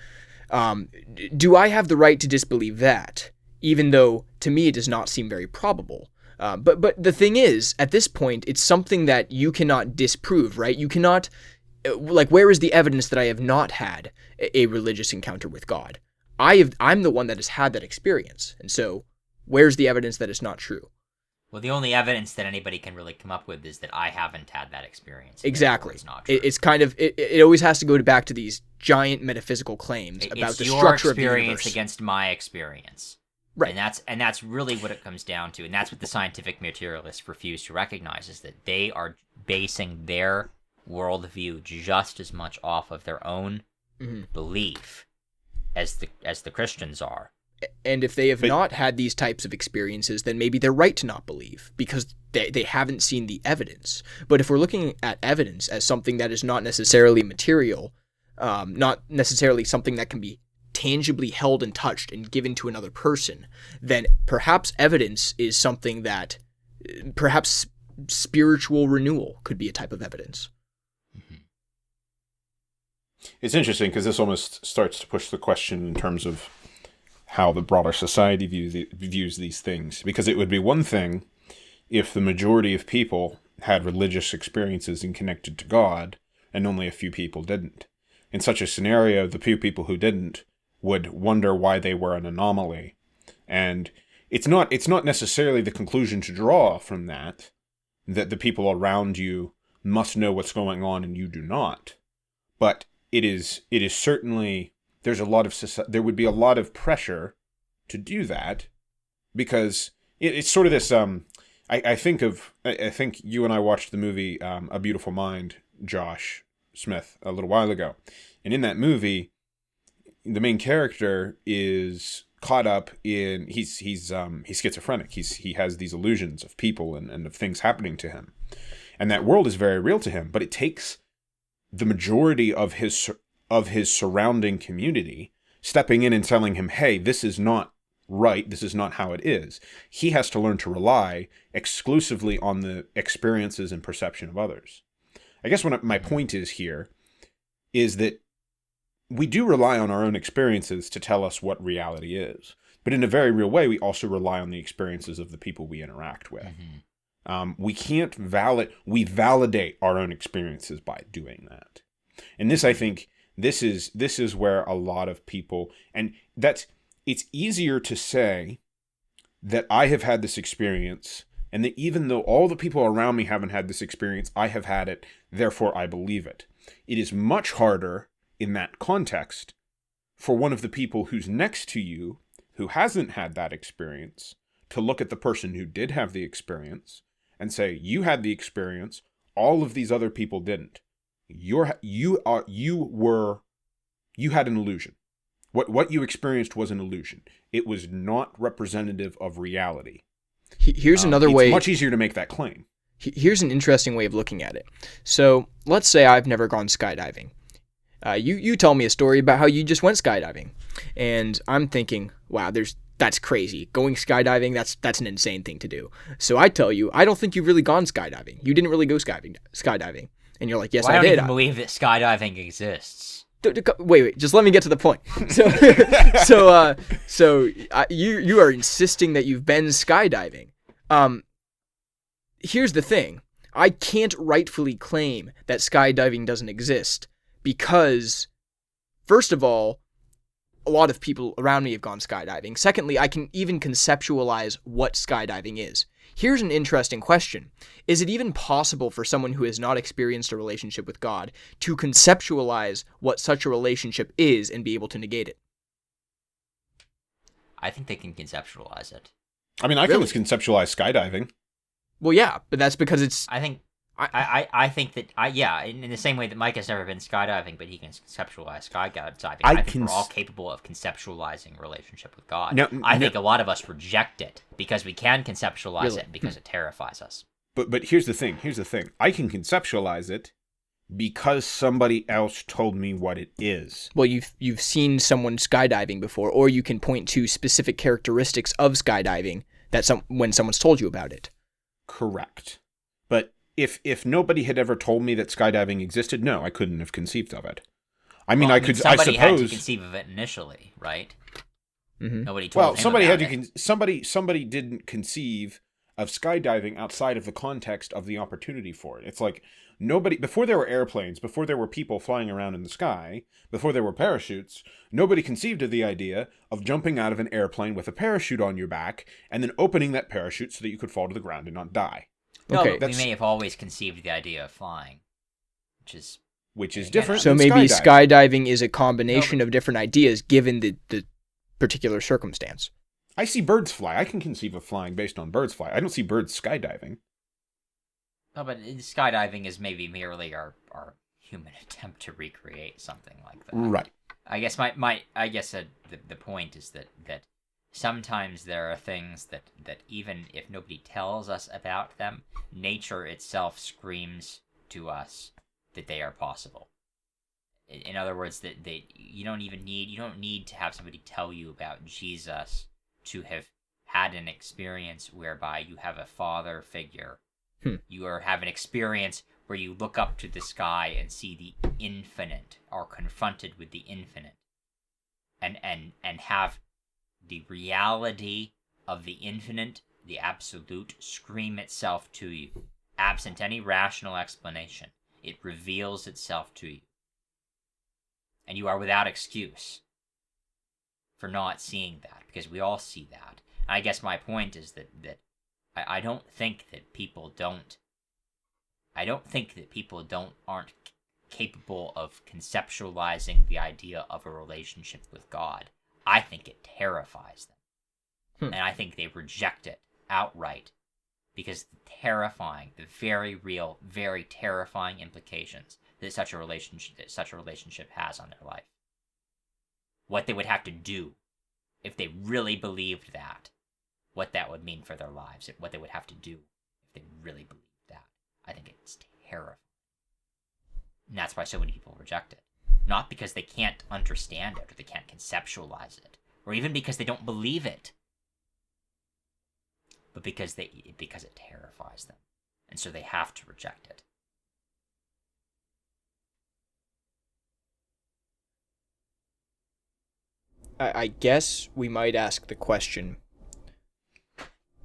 Do I have the right to disbelieve that, even though to me it does not seem very probable? But the thing is, at this point, it's something that you cannot disprove, right? You cannot, where is the evidence that I have not had a religious encounter with God? I'm the one that has had that experience. And so where's the evidence that it's not true? Well, the only evidence that anybody can really come up with is that I haven't had that experience. Exactly. It's not true. It's kind of, it always has to go back to these giant metaphysical claims about the structure of the universe. It's your experience against my experience. Right. And that's really what it comes down to. And that's what the scientific materialists refuse to recognize, is that they are basing their worldview just as much off of their own belief as the Christians are. And if they have not had these types of experiences, then maybe they're right to not believe, because they haven't seen the evidence. But if we're looking at evidence as something that is not necessarily material, not necessarily something that can be tangibly held and touched and given to another person, then perhaps evidence is something that, perhaps spiritual renewal could be a type of evidence. It's interesting because this almost starts to push the question in terms of how the broader society views these things. Because it would be one thing if the majority of people had religious experiences and connected to God, and only a few people didn't. In such a scenario, the few people who didn't would wonder why they were an anomaly. And it's not necessarily the conclusion to draw from that the people around you must know what's going on and you do not. But it is certainly, there would be a lot of pressure to do that, because it's sort of this, I think you and I watched the movie A Beautiful Mind, Josh Smith, a little while ago. And in that movie, the main character is caught up in, he's schizophrenic. He has these illusions of people and of things happening to him. And that world is very real to him, but it takes the majority of his surrounding community stepping in and telling him, hey, this is not right, this is not how it is. He has to learn to rely exclusively on the experiences and perception of others. I guess what my point is here is that we do rely on our own experiences to tell us what reality is. But in a very real way, we also rely on the experiences of the people we interact with. We validate our own experiences by doing that. And this, I think, this is where a lot of people, and it's easier to say that I have had this experience, and that even though all the people around me haven't had this experience, I have had it, therefore I believe it. It is much harder in that context for one of the people who's next to you, who hasn't had that experience, to look at the person who did have the experience and say, you had the experience, all of these other people didn't. You had an illusion. What you experienced was an illusion. It was not representative of reality. Here's another way. It's much easier to make that claim. Here's an interesting way of looking at it. So let's say I've never gone skydiving. You tell me a story about how you just went skydiving, and I'm thinking, wow, that's crazy. Going skydiving, that's an insane thing to do. So I tell you, I don't think you've really gone skydiving. You didn't really go skydiving. And you're like, yes, Well, I I don't did. even believe that skydiving exists. Wait, just let me get to the point. You are insisting that you've been skydiving. Here's the thing. I can't rightfully claim that skydiving doesn't exist because, first of all, a lot of people around me have gone skydiving. Secondly, I can even conceptualize what skydiving is. Here's an interesting question. Is it even possible for someone who has not experienced a relationship with God to conceptualize what such a relationship is and be able to negate it? I think they can conceptualize it. I mean, I Really? can conceptualize skydiving. Well, yeah, but that's because it's... I think I think that in the same way that Mike has never been skydiving, but he can conceptualize skydiving. I think we're all capable of conceptualizing a relationship with God. I think a lot of us reject it because we can conceptualize it because it terrifies us. But here's the thing. I can conceptualize it because somebody else told me what it is. Well, you've seen someone skydiving before, or you can point to specific characteristics of skydiving that when someone's told you about it. Correct. But if nobody had ever told me that skydiving existed, no, I couldn't have conceived of it. I mean, somebody had to conceive of it initially, right? Mm-hmm. Nobody told him somebody about had it. to. Somebody didn't conceive of skydiving outside of the context of the opportunity for it. It's like nobody, before there were airplanes, before there were people flying around in the sky, before there were parachutes, nobody conceived of the idea of jumping out of an airplane with a parachute on your back and then opening that parachute so that you could fall to the ground and not die. No, Okay, but we may have always conceived the idea of flying, which is different. So than maybe skydiving. skydiving is a combination of different ideas given the particular circumstance. I see birds fly. I can conceive of flying based on birds fly. I don't see birds skydiving. No, but skydiving is maybe merely our human attempt to recreate something like that. Right. I guess the point is that sometimes there are things that even if nobody tells us about them, nature itself screams to us that they are possible. In other words, that you don't need to have somebody tell you about Jesus to have had an experience whereby you have a father figure. You have an experience where you look up to the sky and see the infinite, or confronted with the infinite, and have the reality of the infinite, the absolute, scream itself to you, absent any rational explanation. It reveals itself to you. And you are without excuse for not seeing that, because we all see that. And I guess my point is that I don't think that people aren't capable of conceptualizing the idea of a relationship with God. I think it terrifies them. And I think they reject it outright because the very real, very terrifying implications that such a relationship has on their life. What they would have to do if they really believed that, what that would mean for their lives, what they would have to do if they really believed that. I think it's terrifying. And that's why so many people reject it. Not because they can't understand it or they can't conceptualize it, or even because they don't believe it, but because it terrifies them, and so they have to reject it. I guess we might ask the question,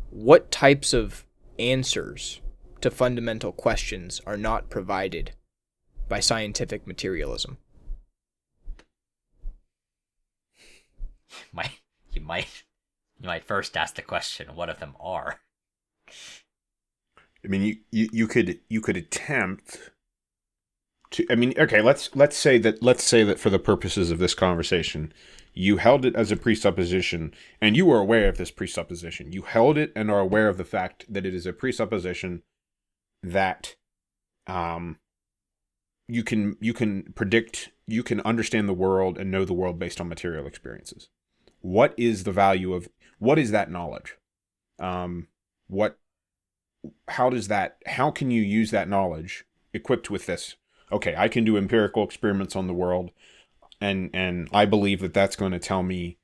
what types of answers to fundamental questions are not provided by scientific materialism? You might first ask the question, what of them are? I mean, you could attempt to. I mean, okay, let's say that for the purposes of this conversation, you held it as a presupposition, and you were aware of this presupposition. You held it and are aware of the fact that it is a presupposition that you can predict, you can understand the world and know the world based on material experiences. What is the value of, what is that knowledge? How can you use that knowledge equipped with this? Okay, I can do empirical experiments on the world, and I believe that that's going to tell me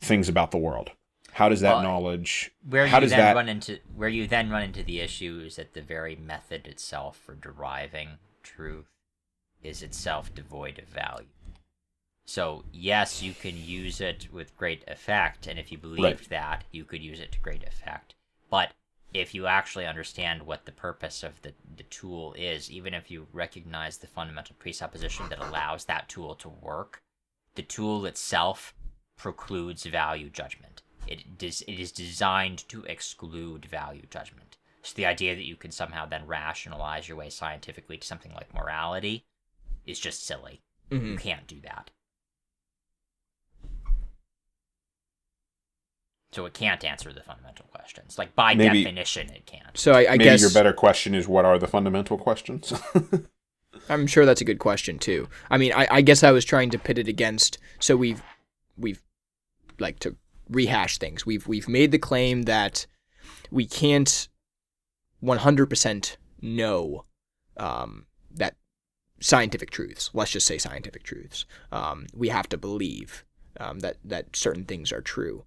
things about the world. How does that knowledge? Where you then run into the issue is that the very method itself for deriving truth is itself devoid of value. So, yes, you can use it with great effect, and if you believed that, you could use it to great effect. But if you actually understand what the purpose of the tool is, even if you recognize the fundamental presupposition that allows that tool to work, the tool itself precludes value judgment. It is designed to exclude value judgment. So the idea that you can somehow then rationalize your way scientifically to something like morality is just silly. You can't do that. So it can't answer the fundamental questions. Like, by definition, it can't. So I Maybe guess your better question is, what are the fundamental questions? I'm sure that's a good question too. I mean, I guess I was trying to pit it against. So we've like to rehash things. We've made the claim that we can't 100% know that scientific truths. Let's just say scientific truths. We have to believe that certain things are true.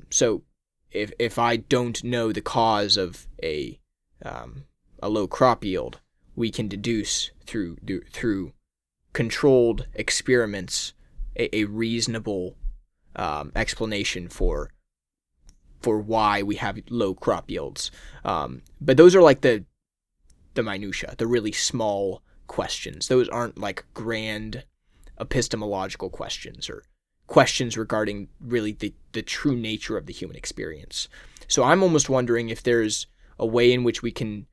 So if I don't know the cause of a low crop yield, we can deduce through controlled experiments a reasonable explanation for why we have low crop yields. But those are like the minutia, the really small questions. Those aren't like grand epistemological questions or questions regarding really the true nature of the human experience. So I'm almost wondering if there's a way in which we can,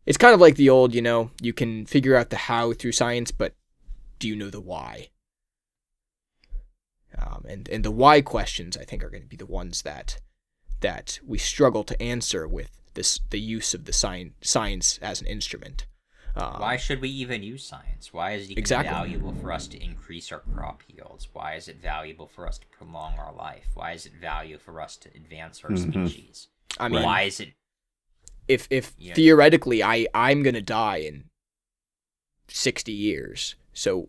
it's kind of like the old, you can figure out the how through science, but do you know the why? And the why questions, I think, are going to be the ones that we struggle to answer with the use of the science as an instrument. Why should we even use science? Why is it even valuable for us to increase our crop yields? Why is it valuable for us to prolong our life? Why is it valuable for us to advance our species? I mean, why is it? If theoretically I'm gonna die in 60 years, so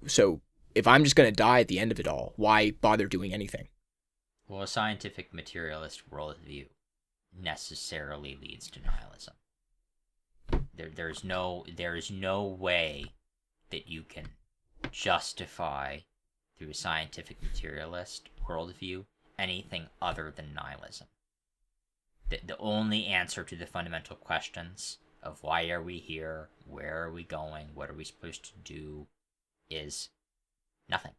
if I'm just gonna die at the end of it all, why bother doing anything? Well, a scientific materialist worldview necessarily leads to nihilism. There's no way that you can justify through a scientific materialist worldview anything other than nihilism. The only answer to the fundamental questions of why are we here, where are we going, what are we supposed to do, is nothing.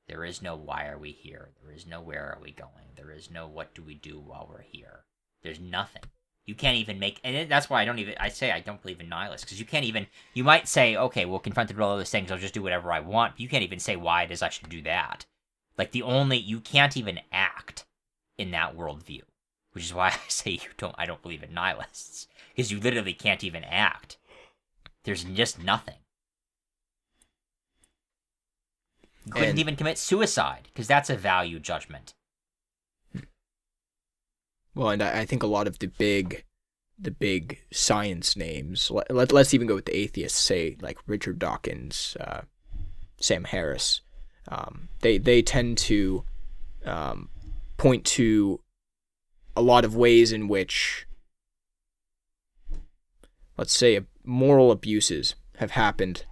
There is no why are we here, there is no where are we going, there is no what do we do while we're here. There's nothing. You can't even make, and that's why I say I don't believe in nihilists, because you can't even, you might say, okay, well, confronted with all those things, I'll just do whatever I want, but you can't even say why it is I should do that. Like, you can't even act in that worldview, which is why I say I don't believe in nihilists, because you literally can't even act. There's just nothing. You couldn't even commit suicide, because that's a value judgment. Well, and I think a lot of the big science names, let's even go with the atheists, say like Richard Dawkins, Sam Harris, they tend to point to a lot of ways in which, let's say, moral abuses have happened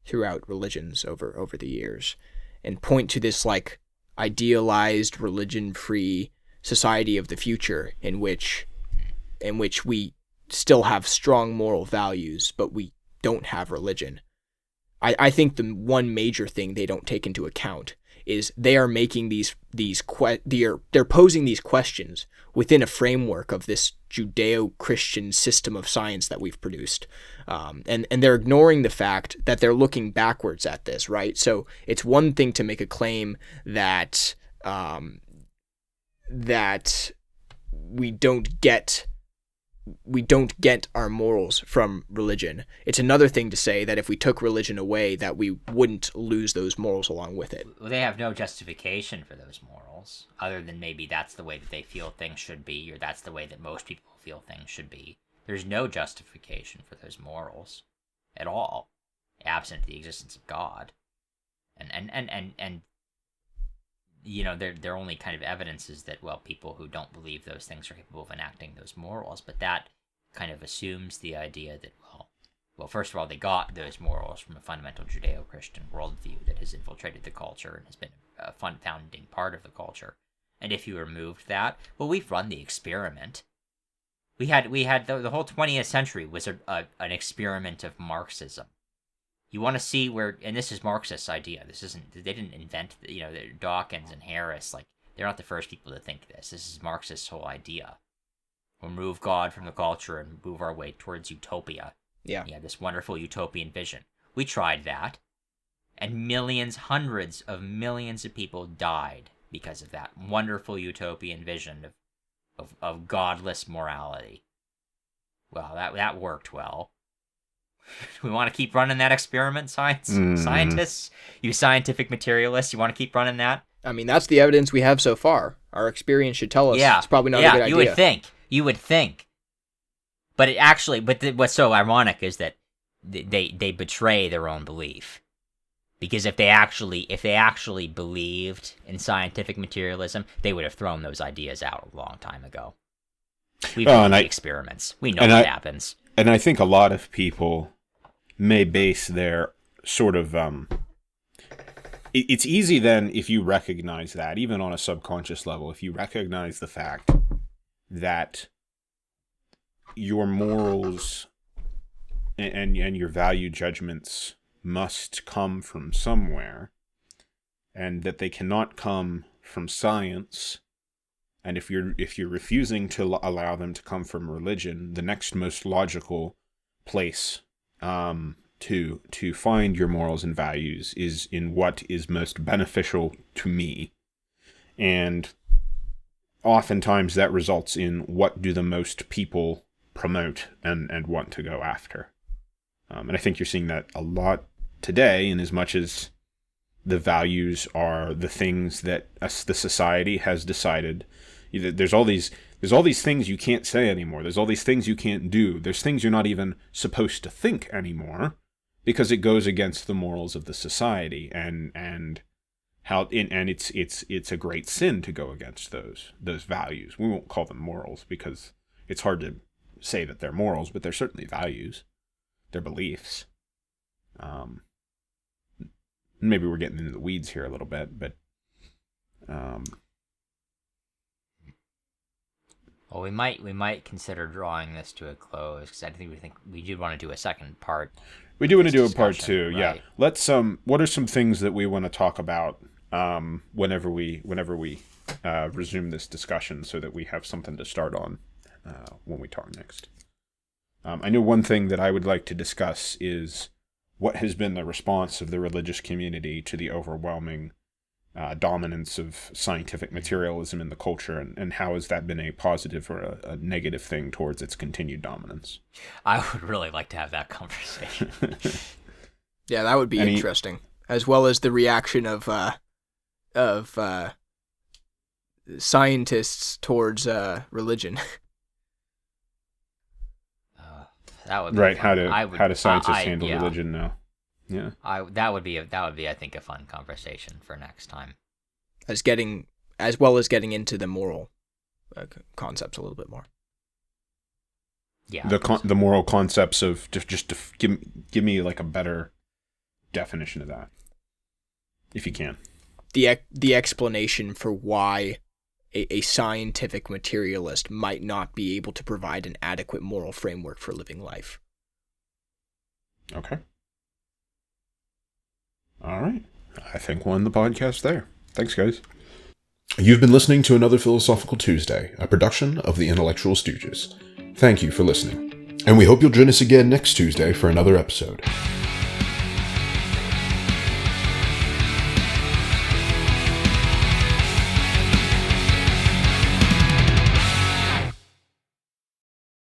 throughout religions over the years, and point to this like idealized religion-free society of the future in which we still have strong moral values, but we don't have religion. I think the one major thing they don't take into account is they are making they're posing these questions within a framework of this Judeo-Christian system of science that we've produced, and they're ignoring the fact that they're looking backwards at this, right? So it's one thing to make a claim that that we don't get our morals from religion. It's another thing to say that if we took religion away, that we wouldn't lose those morals along with it. Well, they have no justification for those morals, other than maybe that's the way that they feel things should be, or that's the way that most people feel things should be. There's no justification for those morals at all, absent the existence of God. And you know, their only kind of evidence is that, well, people who don't believe those things are capable of enacting those morals, but that kind of assumes the idea that, well, Well, first of all, they got those morals from a fundamental Judeo-Christian worldview that has infiltrated the culture and has been a founding part of the culture. And if you removed that, well, we've run the experiment. We had the whole 20th century was an experiment of Marxism. You want to see where, and this is Marxist idea. They didn't invent, Dawkins and Harris, like, they're not the first people to think this. This is Marxist's whole idea. Remove God from the culture and move our way towards utopia. Yeah. Yeah, this wonderful utopian vision. We tried that, and millions, hundreds of millions of people died because of that wonderful utopian vision of godless morality. Well, that worked well. We want to keep running that experiment, scientists? You scientific materialists, you want to keep running that? I mean, that's the evidence we have so far. Our experience should tell us it's probably not a good idea. You would think. But what's so ironic is that they betray their own belief. Because if they actually believed in scientific materialism, they would have thrown those ideas out a long time ago. We've done the experiments. We know what happens. And I think a lot of people may base their sort of it's easy then if you recognize that, even on a subconscious level, if you recognize the fact that your morals and your value judgments must come from somewhere, and that they cannot come from science, and if you're refusing to allow them to come from religion, the next most logical place to find your morals and values is in what is most beneficial to me. And oftentimes that results in what do the most people promote and want to go after. And I think you're seeing that a lot today, in as much as the values are the things that the society has decided. There's all these things you can't say anymore. There's all these things you can't do. There's things you're not even supposed to think anymore, because it goes against the morals of the society, and it's a great sin to go against those values. We won't call them morals because it's hard to say that they're morals, but they're certainly values. They're beliefs. Maybe we're getting into the weeds here a little bit, but well, we might consider drawing this to a close, because I think we do want to do a second part. We do want to do a part 2, right? Yeah. Let's what are some things that we want to talk about whenever we resume this discussion, so that we have something to start on when we talk next. I know one thing that I would like to discuss is what has been the response of the religious community to the overwhelming dominance of scientific materialism in the culture, and how has that been a positive or a negative thing towards its continued dominance? I would really like to have that conversation. Yeah, that would be interesting, as well as the reaction of scientists towards religion. That would be right. Fun. How do scientists handle religion now? Yeah. That would be I think a fun conversation for next time. As well as getting into the moral concepts a little bit more. Yeah. The moral concepts of just to give me like a better definition of that, if you can. The explanation for why a scientific materialist might not be able to provide an adequate moral framework for living life. Okay. All right. I think we'll end the podcast there. Thanks, guys. You've been listening to another Philosophical Tuesday, a production of the Intellectual Stooges. Thank you for listening, and we hope you'll join us again next Tuesday for another episode.